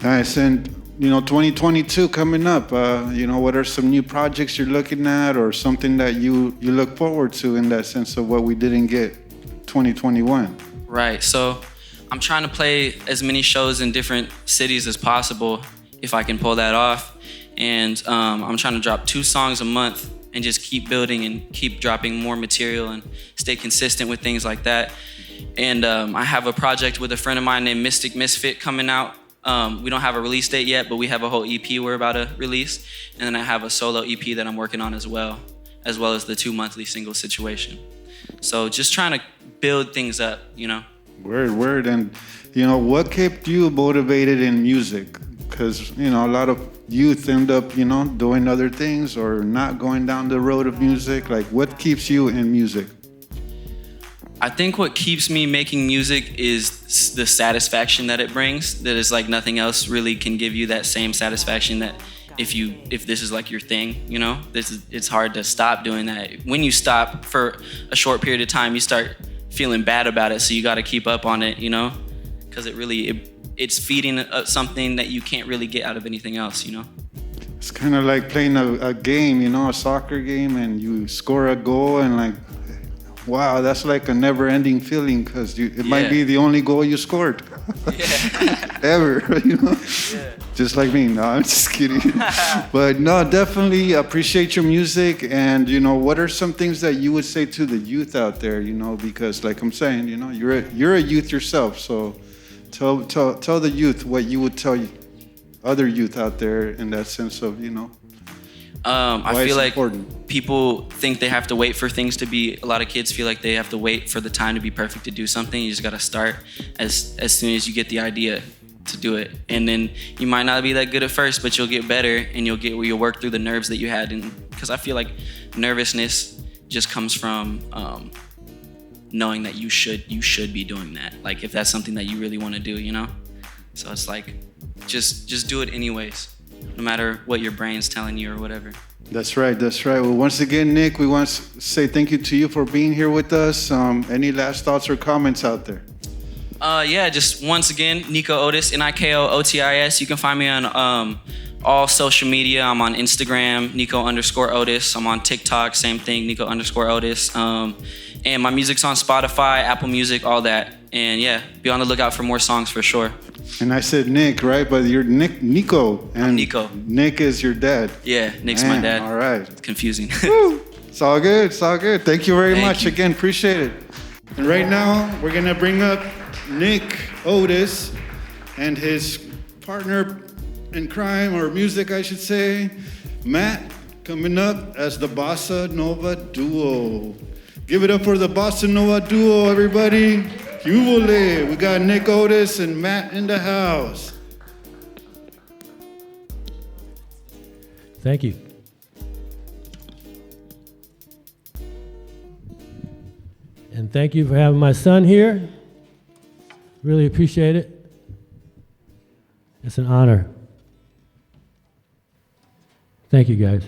Nice. And 2022 coming up. What are some new projects you're looking at, or something that you look forward to in that sense of what we didn't get 2021? Right. So I'm trying to play as many shows in different cities as possible if I can pull that off. And I'm trying to drop 2 songs a month and just keep building and keep dropping more material and stay consistent with things like that. And I have a project with a friend of mine named Mystic Misfit coming out. We don't have a release date yet, but we have a whole EP we're about to release. And then I have a solo EP that I'm working on as well as the 2 monthly single situation. So just trying to build things up, Word. And, what kept you motivated in music? Because, a lot of youth end up, doing other things or not going down the road of music? Like, what keeps you in music? I think what keeps me making music is the satisfaction that it brings. That is like nothing else really can give you that same satisfaction that if this is like your thing, it's hard to stop doing that. When you stop for a short period of time, you start feeling bad about it. So you got to keep up on it, because it's feeding something that you can't really get out of anything else, It's kind of like playing a game, a soccer game, and you score a goal and like, wow, that's like a never-ending feeling because it might be the only goal you scored ever, Yeah. Just like me. No, I'm just kidding. But no, definitely appreciate your music. And, what are some things that you would say to the youth out there, because like I'm saying, you're a youth yourself. So tell the youth what you would tell other youth out there in that sense of, I feel like important. People think they have to wait for things to be. A lot of kids feel like they have to wait for the time to be perfect to do something. You just got to start as soon as you get the idea to do it. And then you might not be that good at first, but you'll get better and you'll work through the nerves that you had. And because I feel like nervousness just comes from knowing that you should be doing that. Like if that's something that you really want to do, So it's like just do it anyways. No matter what your brain's telling you or whatever. That's right. Well, once again, Nick, we want to say thank you to you for being here with us. Any last thoughts or comments out there? Just once again, Niko Otis, Niko Otis. You can find me on all social media. I'm on Instagram, Niko_Otis. I'm on TikTok, same thing, Niko_Otis. And my music's on Spotify, Apple Music, all that. And be on the lookout for more songs for sure. And I said Nick, right? But you're Niko. And I'm Niko. Nick is your dad. Yeah, Nick's my dad. All right. It's confusing. It's all good. Thank you very much. Again, appreciate it. And right now, we're going to bring up Nick Otis and his partner in crime, or music, I should say, Matt, coming up as the Bossanova Duo. Give it up for the Bossanova Duo, everybody. Jubile. We got Nick Otis and Matt in the house. Thank you. And thank you for having my son here. Really appreciate it. It's an honor. Thank you, guys.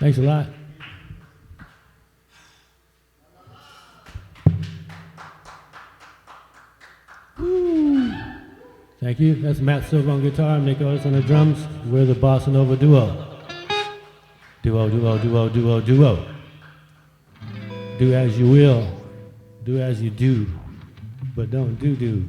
Thanks a lot. Thank you. That's Matt Silva on guitar, Niko Otis on the drums. We're the Bossanova duo. Duo, duo, duo, duo, duo. Do as you will, do as you do, but don't do. Do.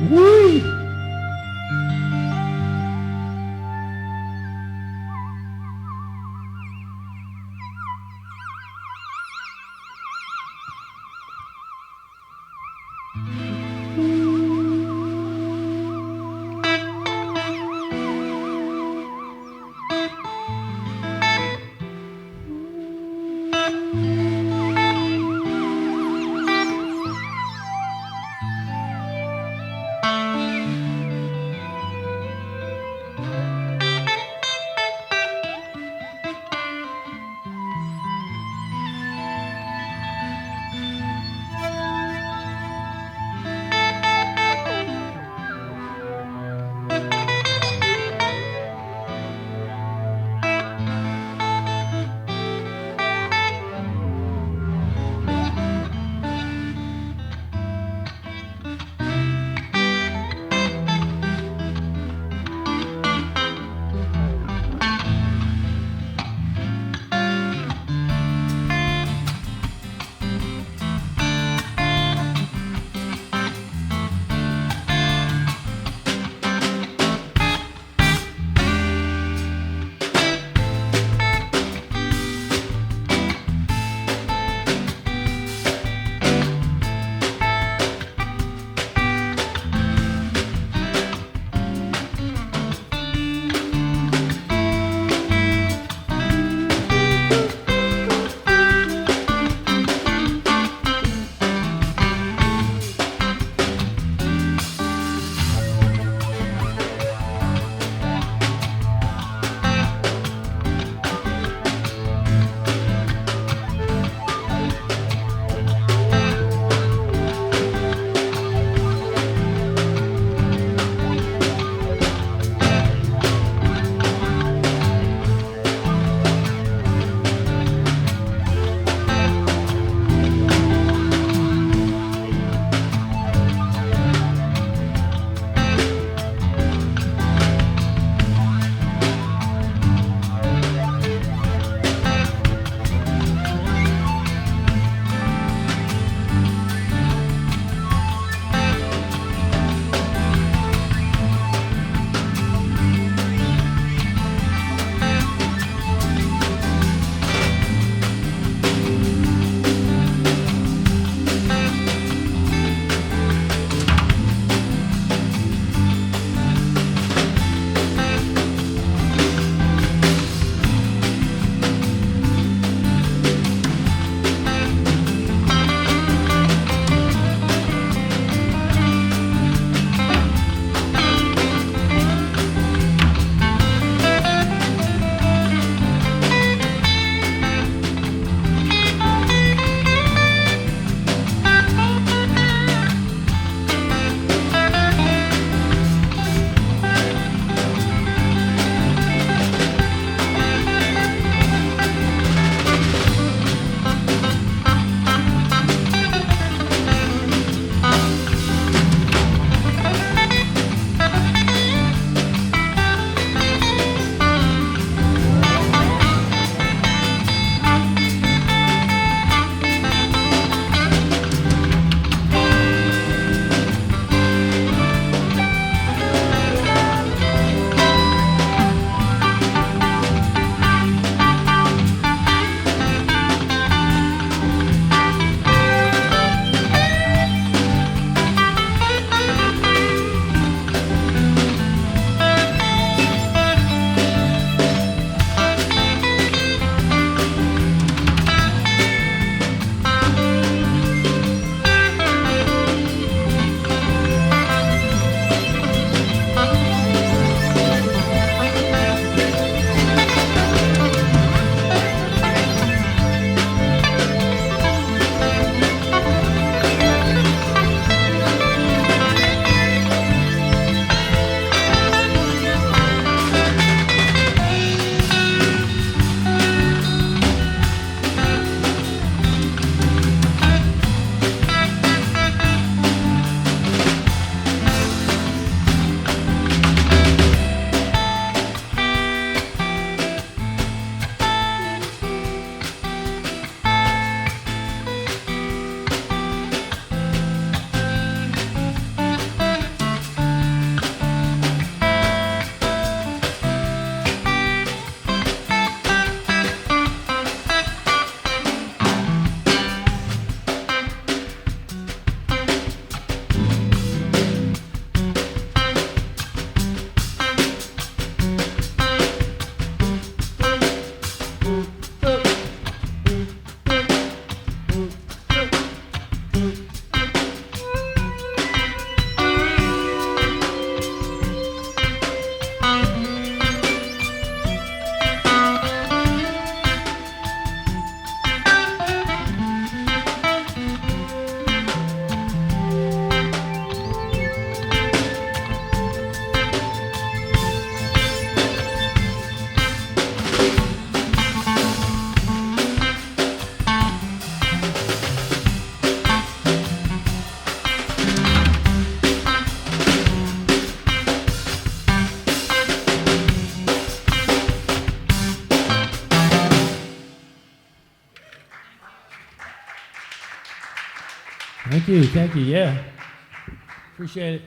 Woo! Thank you, yeah. Appreciate it.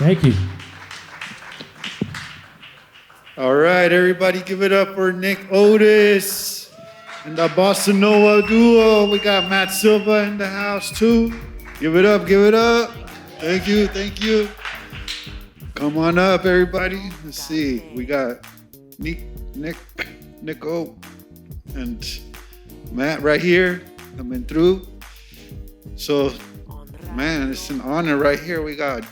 Thank you. All right, everybody give it up for Niko Otis and the Bossanova duo. We got Matt Silva in the house too. Give it up, give it up. Thank you, thank you. Come on up, everybody. Let's see. We got Niko and Matt right here coming through. So, man, it's an honor right here. We got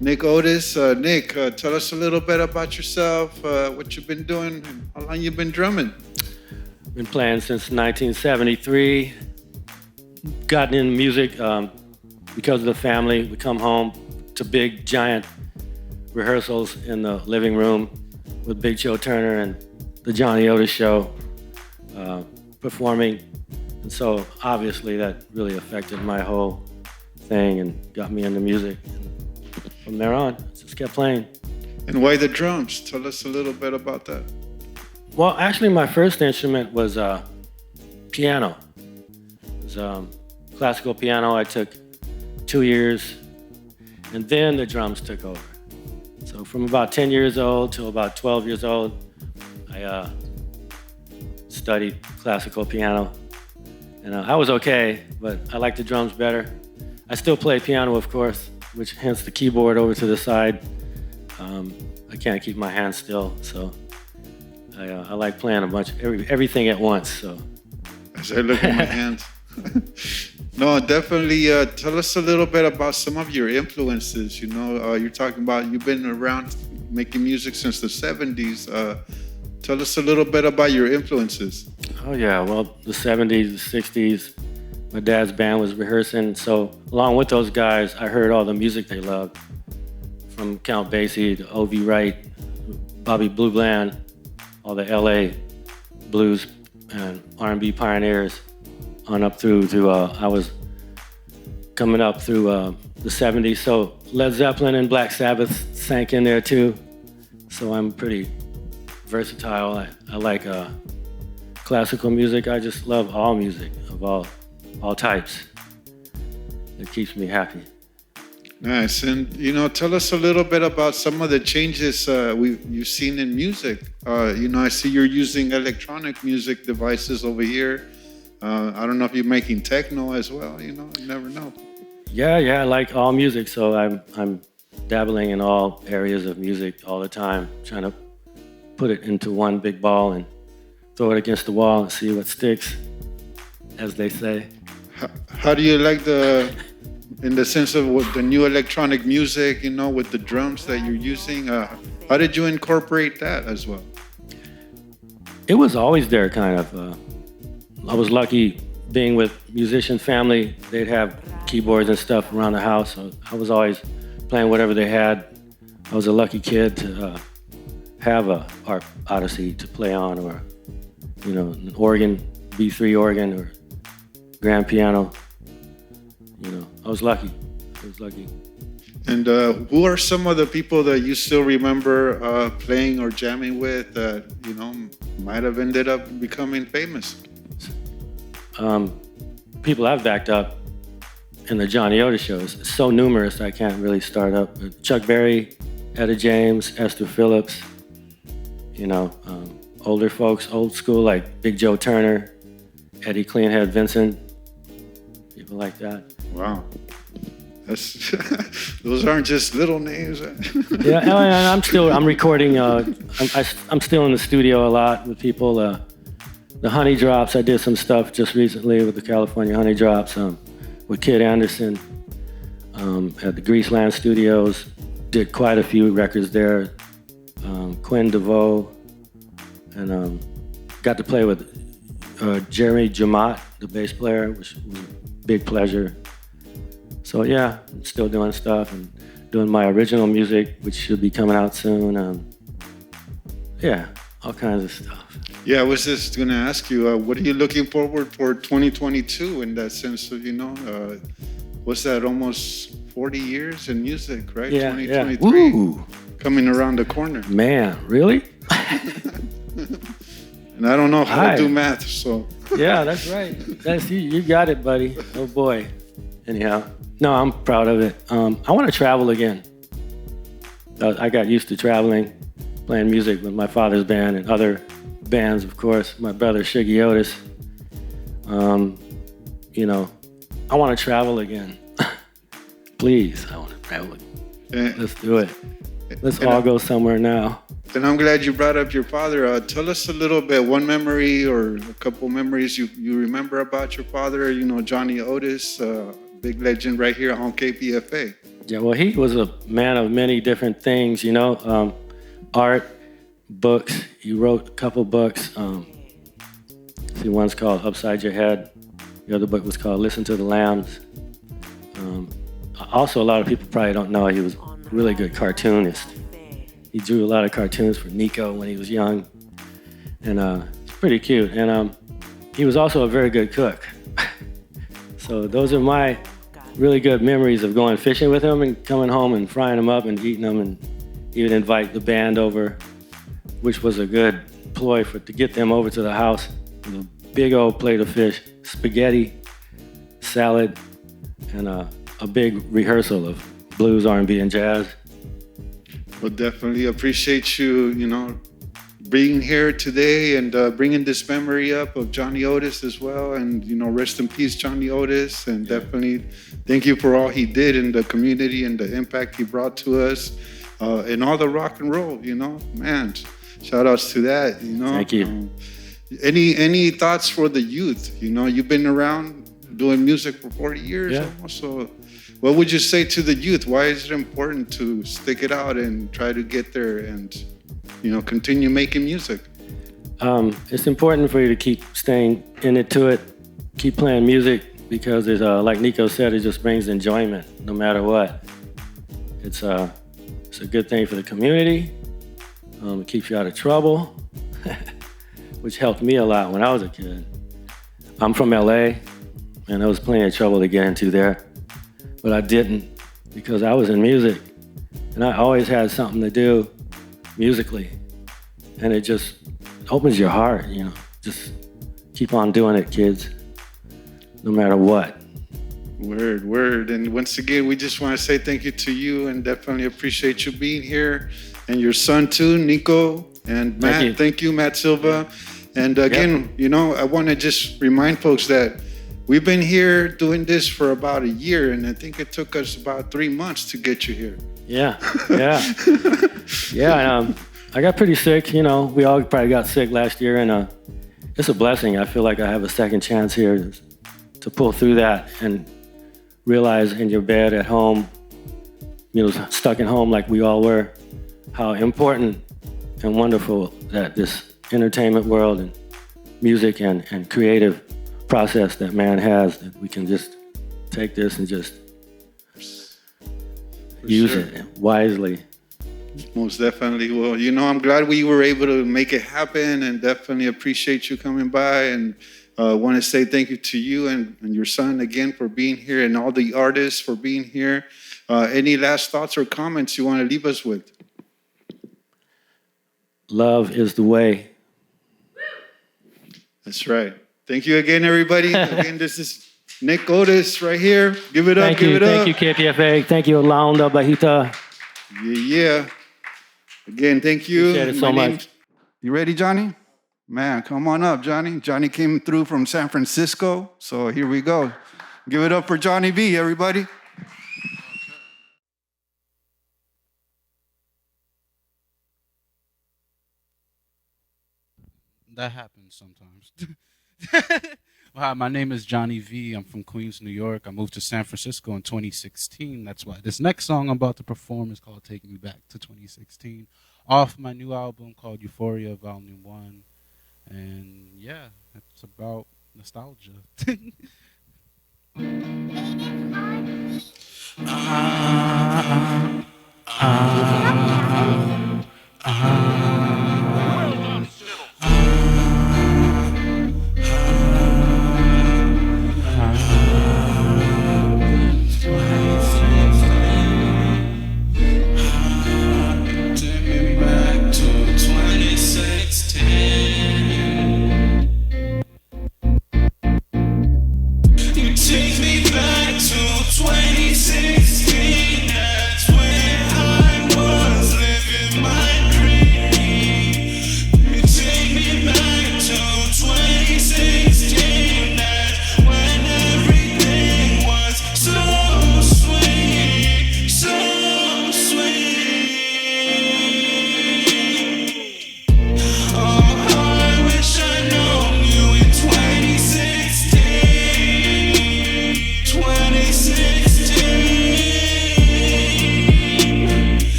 Niko Otis. Nick, tell us a little bit about yourself, what you've been doing, and how long you've been drumming. Been playing since 1973. Gotten into music because of the family. We come home to big, giant rehearsals in the living room with Big Joe Turner and the Johnny Otis Show performing. And so obviously that really affected my whole thing and got me into music. And from there on, just kept playing. And why the drums? Tell us a little bit about that. Well, actually, my first instrument was piano. It was classical piano. I took 2 years, and then the drums took over. So from about 10 years old to about 12 years old, I studied classical piano. And I was okay, but I liked the drums better. I still play piano, of course, which hence the keyboard over to the side. I can't keep my hands still, so I like playing everything at once. So as I look at my hands. No, definitely. Tell us a little bit about some of your influences. You're talking about you've been around making music since the 70s. Tell us a little bit about your influences. Oh yeah, well, the 70s, the 60s, my dad's band was rehearsing. So along with those guys, I heard all the music they loved. From Count Basie to O.V. Wright, Bobby Blue Bland, all the LA blues and R&B pioneers on up through to, I was coming up through the 70s. So Led Zeppelin and Black Sabbath sank in there too. So I'm pretty versatile. I like classical music. I just love all music of all types. It keeps me happy. Nice. And, tell us a little bit about some of the changes you've seen in music. I see you're using electronic music devices over here. I don't know if you're making techno as well. You never know. Yeah, I like all music. So I'm dabbling in all areas of music all the time, trying to put it into one big ball and throw it against the wall and see what sticks, as they say. How do you like in the sense of what the new electronic music, with the drums that you're using? How did you incorporate that as well? It was always there, kind of. I was lucky being with musician family. They'd have keyboards and stuff around the house. So I was always playing whatever they had. I was a lucky kid to have a Art Odyssey to play on, or an organ, B3 organ, or grand piano. I was lucky. And who are some of the people that you still remember playing or jamming with that might have ended up becoming famous? People I've backed up in the Johnny Otis shows. It's so numerous I can't really start up. Chuck Berry, Etta James, Esther Phillips. Older folks, old school, like Big Joe Turner, Eddie Cleanhead Vincent, people like that. Wow. That's those aren't just little names. Yeah, I'm recording. I'm still in the studio a lot with people. The Honey Drops, I did some stuff just recently with the California Honey Drops with Kid Anderson at the Greaseland Studios. Did quite a few records there. Quinn DeVoe, and got to play with Jeremy Jamat, the bass player, which was a big pleasure. So yeah, I'm still doing stuff and doing my original music, which should be coming out soon. Yeah, all kinds of stuff. Yeah, I was just going to ask you, what are you looking forward for 2022 in that sense of, what's that, almost 40 years in music, right? Yeah, 2023 Ooh. Coming around the corner. Man, really? And I don't know how to do math, so. Yeah, that's right. That's you got it, buddy. Oh boy. Anyhow, no, I'm proud of it. I want to travel again. I got used to traveling, playing music with my father's band and other bands, of course. My brother Shiggy Otis. I want to travel again. Please, I want to travel again. Let's do it. Let's all go somewhere now. And I'm glad you brought up your father. Tell us a little bit, one memory or a couple memories you remember about your father. Johnny Otis, big legend right here on KPFA. Yeah, well, he was a man of many different things, art, books. He wrote a couple books. One's called Upside Your Head. The other book was called Listen to the Lambs. Also, a lot of people probably don't know he was a really good cartoonist. He drew a lot of cartoons for Niko when he was young, and it's pretty cute. And he was also a very good cook. So those are my really good memories of going fishing with him and coming home and frying them up and eating them, and he would invite the band over, which was a good ploy to get them over to the house with a big old plate of fish, spaghetti, salad, and a big rehearsal of blues, R&B, and jazz. Well, definitely appreciate you, being here today and bringing this memory up of Johnny Otis as well. And, rest in peace, Johnny Otis. And definitely thank you for all he did in the community and the impact he brought to us and all the rock and roll, man, shout outs to that, Thank you. Any thoughts for the youth? You've been around doing music for 40 years almost. So what would you say to the youth? Why is it important to stick it out and try to get there and, continue making music? It's important for you to keep staying into it, keep playing music, because it's, like Niko said, it just brings enjoyment no matter what. It's a good thing for the community. It keeps you out of trouble, which helped me a lot when I was a kid. I'm from LA, and there was plenty of trouble to get into there, but I didn't because I was in music, and I always had something to do musically, and it just opens your heart, Just keep on doing it, kids, no matter what. Word. And once again, we just want to say thank you to you and definitely appreciate you being here. And your son too, Niko and Matt. Thank you, Matt Silva. And again, I want to just remind folks that we've been here doing this for about a year, and I think it took us about 3 months to get you here. Yeah. I got pretty sick, we all probably got sick last year, and it's a blessing. I feel like I have a second chance here to pull through that and realize in your bed at home, stuck at home like we all were, how important and wonderful that this entertainment world and music and creative process that man has, that we can just take this and just use it wisely. Most definitely. Well, I'm glad we were able to make it happen, and definitely appreciate you coming by, and want to say thank you to you and your son again for being here, and all the artists for being here. Any last thoughts or comments you want to leave us with? Love is the way. That's right. Thank you again, everybody. Again, this is Niko Otis right here. Give it up, give it up. Thank you, KPFA. Thank you, Onda, Bajita. Yeah. Again, thank you. Appreciate it so much. You ready, Johnny? Man, come on up, Johnny. Johnny came through from San Francisco, so here we go. Give it up for Johnny V, everybody. That happens sometimes. Hi, my name is Johnny V. I'm from Queens, New York. I moved to San Francisco in 2016. That's why this next song I'm about to perform is called Take Me Back to 2016, off my new album called Euphoria Volume 1. And yeah, it's about nostalgia. Take me back to 2016, that's where I was.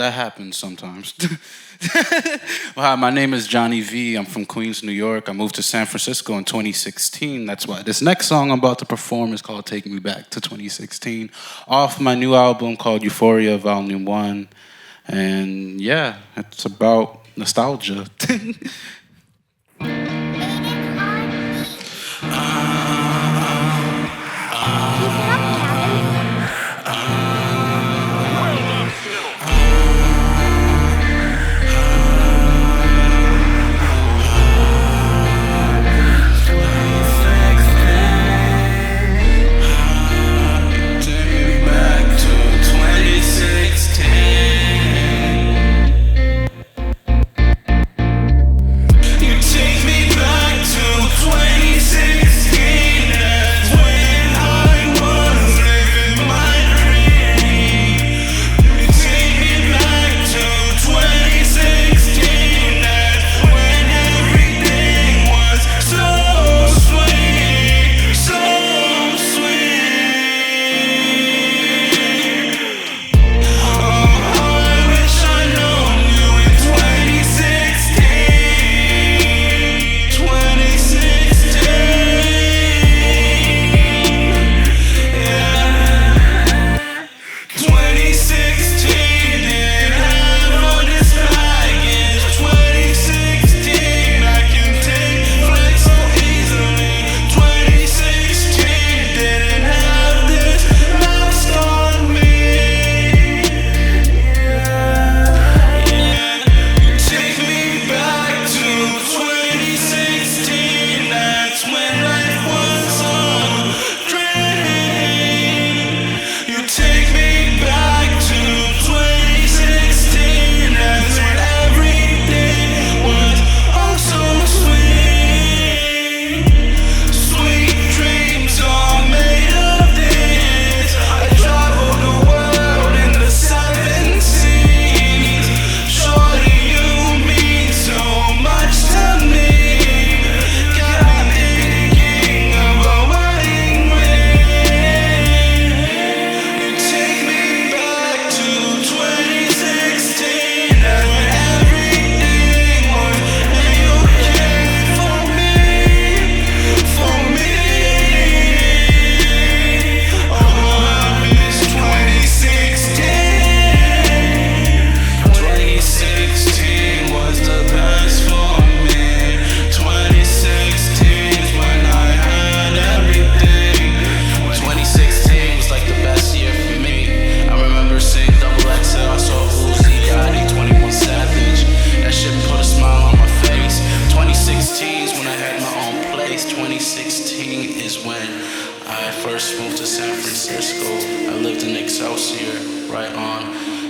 That happens sometimes. Well, hi, my name is Johnny V. I'm from Queens, New York. I moved to San Francisco in 2016. That's why this next song I'm about to perform is called Take Me Back to 2016, off my new album called Euphoria Volume 1. And yeah, it's about nostalgia.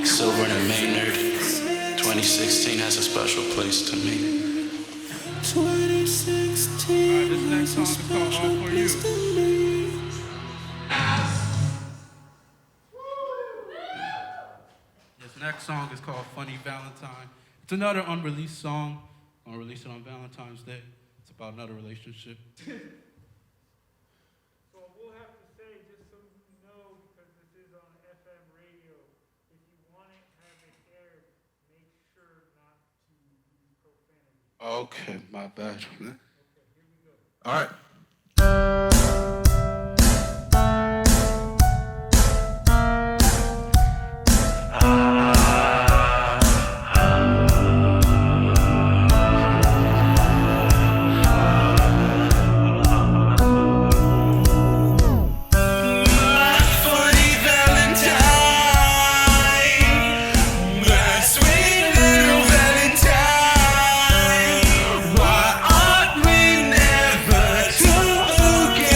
Silva and Maynard. 2016 has a special place to me. 2016. This next song is called All For You. This next song is called Funny Valentine. It's another unreleased song. I'll release it on Valentine's Day. It's about another relationship. Okay, my bad. Okay, here we go. All right. Why aren't we never together?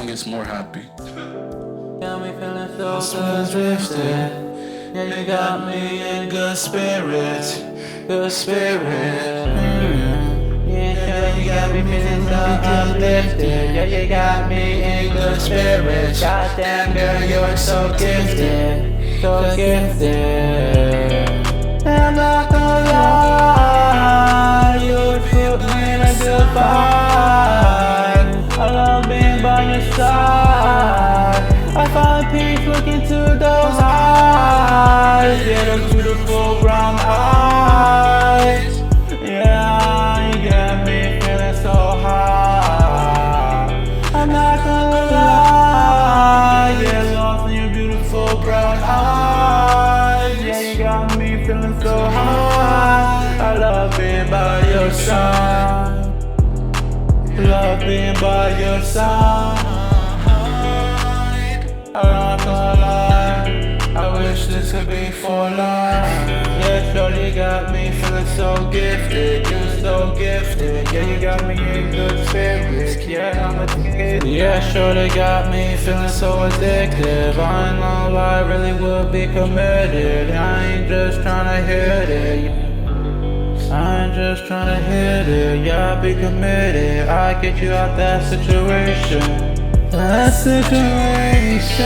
song is more happy. Got me feeling so drifted. Yeah, you got me in good spirits. Good spirits. Yeah, you got me feeling so uplifted. Yeah, you got me in good spirits. Goddamn girl, you're so gifted. So gifted. And I'm not gonna lie, you put me in a good vibe. I love being by your side. I find peace looking to those eyes. Yeah, those beautiful brown eyes. Yeah, you got me feeling so high. I'm not gonna lie, get lost in your beautiful brown eyes. Yeah, you got me feeling so high. I love being by your side. Love being by your side. I'm not gonna lie, I wish this could be for life. Yeah, shorty got me feeling so gifted. You so gifted. Yeah, you got me in good spirits. Yeah, I'm addicted. Yeah, shorty got me feeling so addictive. I ain't gonna lie, really would be committed. I ain't just tryna hit it. I ain't just tryna hit it. Yeah, I be committed. I get you out that situation. That situation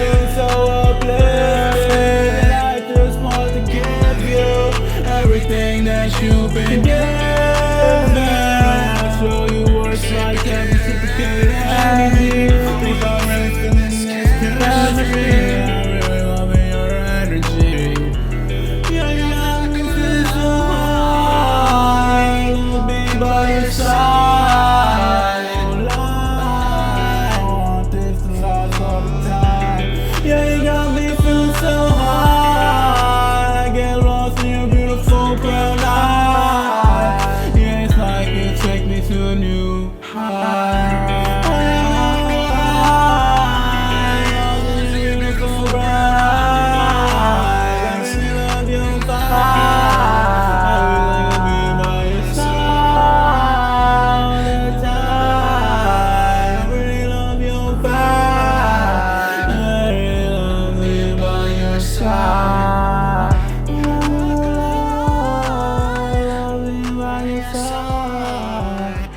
is so uplifting. I just want to give you everything that you've been given. I'll show you what's like that reciprocated energy. If I'm really feeling this chemistry, I really love your energy. Yeah, you got me feeling so high. I'll be by your side. Yeah, you got me feeling so high. I get lost in your beautiful brown eyes. Yeah, it's like you take me to a new high. Beautiful brown eyes. I really love your vibe. I really be by your side all the time. I really love your vibe.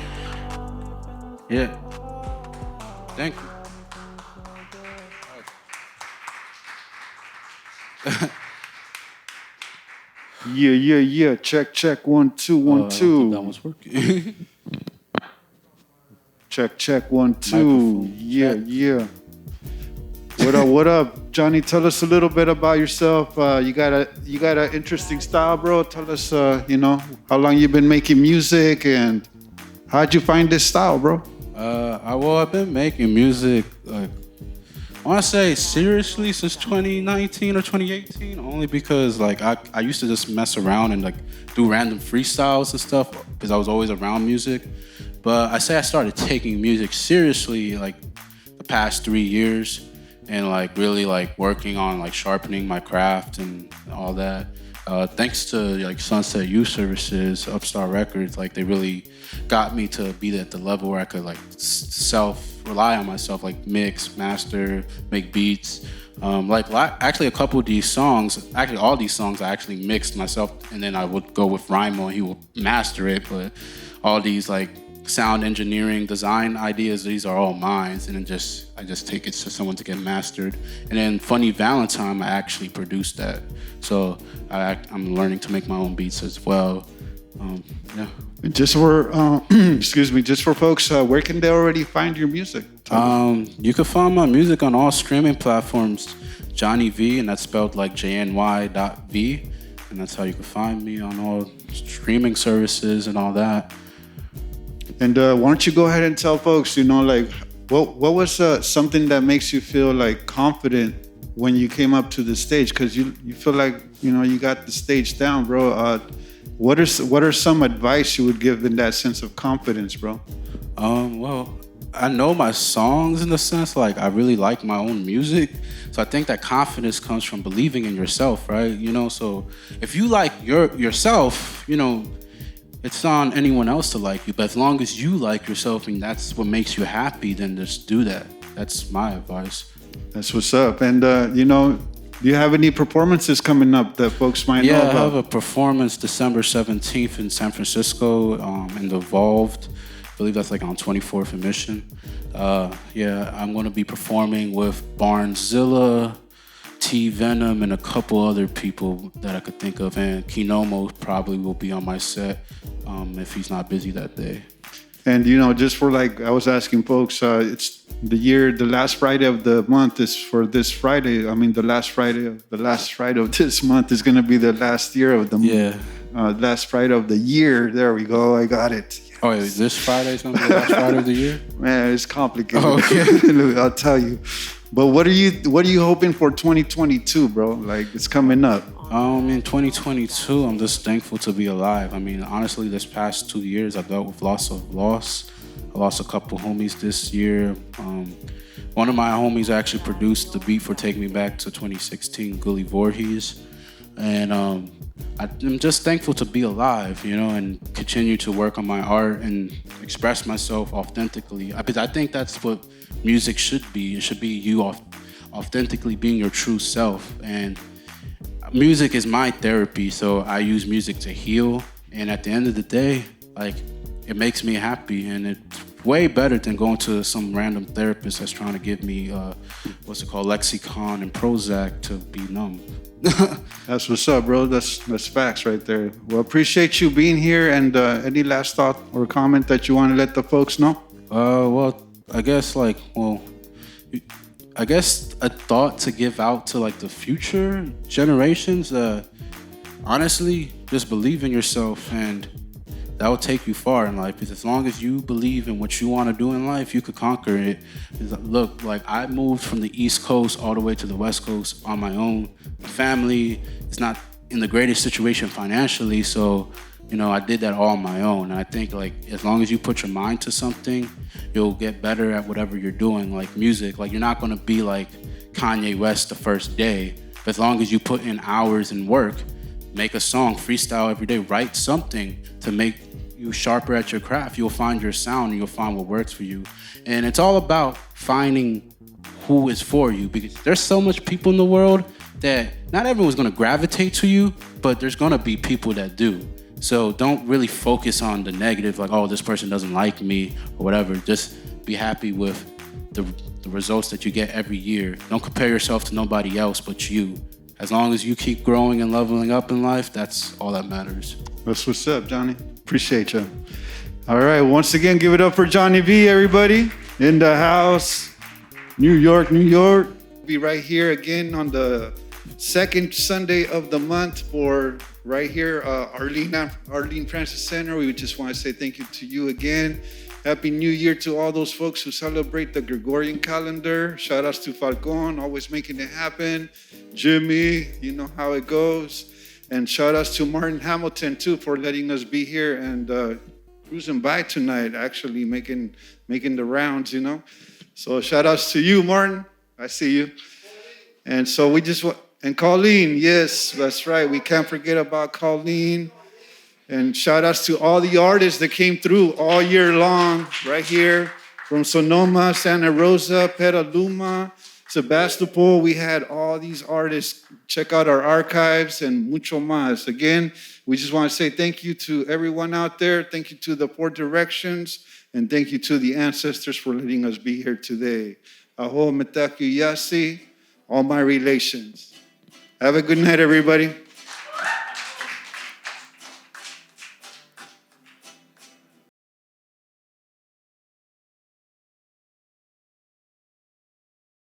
Yeah. Thank you. Yeah. Check. 1 2 1 I don't think 2. that was working. Check 1 2. Microphone Yeah. What up, Johnny? Tell us a little bit about yourself. You got an interesting style, bro. Tell us, how long you've been making music and how'd you find this style, bro? I've been making music, I want to say seriously since 2019 or 2018, only because I used to just mess around and do random freestyles and stuff because I was always around music. But I say I started taking music seriously the past 3 years and really working on sharpening my craft and all that. Thanks to Sunset Youth Services, Upstart Records, they really got me to be at the level where I could rely on myself, mix, master, make beats. Actually a couple of these songs, actually all these songs I actually mixed myself, and then I would go with Rhymo and he would master it. But all these sound engineering, design ideas, these are all mine, and then I just take it to someone to get mastered. And then Funny Valentine, I actually produced that. So I'm learning to make my own beats as well. Yeah. Just for just for folks, where can they already find your music? You can find my music on all streaming platforms, Johnny V, and that's spelled JNY.V, and that's how you can find me on all streaming services and all that. And why don't you go ahead and tell folks, what was something that makes you feel confident when you came up to the stage? Because you feel you got the stage down, bro. What are some advice you would give in that sense of confidence, bro? Well, I know my songs in the sense I really like my own music, so I think that confidence comes from believing in yourself, right? So if you like yourself, it's on anyone else to like you, but as long as you like yourself and that's what makes you happy, then just do that. That's my advice. That's what's up. And, do you have any performances coming up that folks might know about? Yeah, I have a performance December 17th in San Francisco in the Evolved. I believe that's like on 24th and Mission. I'm going to be performing with Barnzilla, T-Venom, and a couple other people that I could think of. And Kinomo probably will be on my set if he's not busy that day. And, just for I was asking folks, it's the last Friday of the month is for this Friday. I mean, the last Friday of this month is going to be the last year of the last Friday of the year. There we go. I got it. Yes. Oh, is this Friday is going to be the last Friday of the year? Man, it's complicated. Oh, okay. I'll tell you. But what are you hoping for 2022, bro? It's coming up. In 2022, I'm just thankful to be alive. I mean, honestly, this past 2 years, I've dealt with loss. I lost a couple homies this year. One of my homies actually produced the beat for Take Me Back to 2016, Gully Voorhees. And I'm just thankful to be alive, and continue to work on my art and express myself authentically. Because I think that's what music should be. It should be you authentically being your true self. And music is my therapy, so I use music to heal. And at the end of the day, it makes me happy, and it's way better than going to some random therapist that's trying to give me Lexicon and Prozac to be numb. That's what's up, bro. That's facts right there. Well, appreciate you being here. And any last thought or comment that you want to let the folks know? I guess a thought to give out to the future generations. Honestly, just believe in yourself, and that will take you far in life. Because as long as you believe in what you want to do in life, you could conquer it. Look, I moved from the East Coast all the way to the West Coast on my own. My family is not in the greatest situation financially, so I did that all on my own. And I think as long as you put your mind to something, you'll get better at whatever you're doing. Like music, you're not gonna be like Kanye West the first day. But as long as you put in hours and work, make a song, freestyle every day, write something to make you sharper at your craft, you'll find your sound and you'll find what works for you. And it's all about finding who is for you, because there's so much people in the world that not everyone's gonna gravitate to you, but there's gonna be people that do. So don't really focus on the negative, this person doesn't like me or whatever. Just be happy with the results that you get every year. Don't compare yourself to nobody else but you. As long as you keep growing and leveling up in life, that's all that matters. That's what's up, Johnny. Appreciate you. All right, once again, give it up for Johnny V, everybody. In the house, New York. Be right here again on the second Sunday of the month for right here, Arlene Francis Center. We just want to say thank you to you again. Happy New Year to all those folks who celebrate the Gregorian calendar. Shout outs to Falcon, always making it happen. Jimmy, you know how it goes. And shout outs to Martin Hamilton too for letting us be here and cruising by tonight, actually making the rounds, So shout outs to you, Martin. I see you. And so and Colleen, yes, that's right. We can't forget about Colleen. And shout outs to all the artists that came through all year long, right here from Sonoma, Santa Rosa, Petaluma, Sebastopol. We had all these artists. Check out our archives and mucho más. Again, we just want to say thank you to everyone out there. Thank you to the Four Directions. And thank you to the ancestors for letting us be here today. Aho metaku yasi, all my relations. Have a good night, everybody.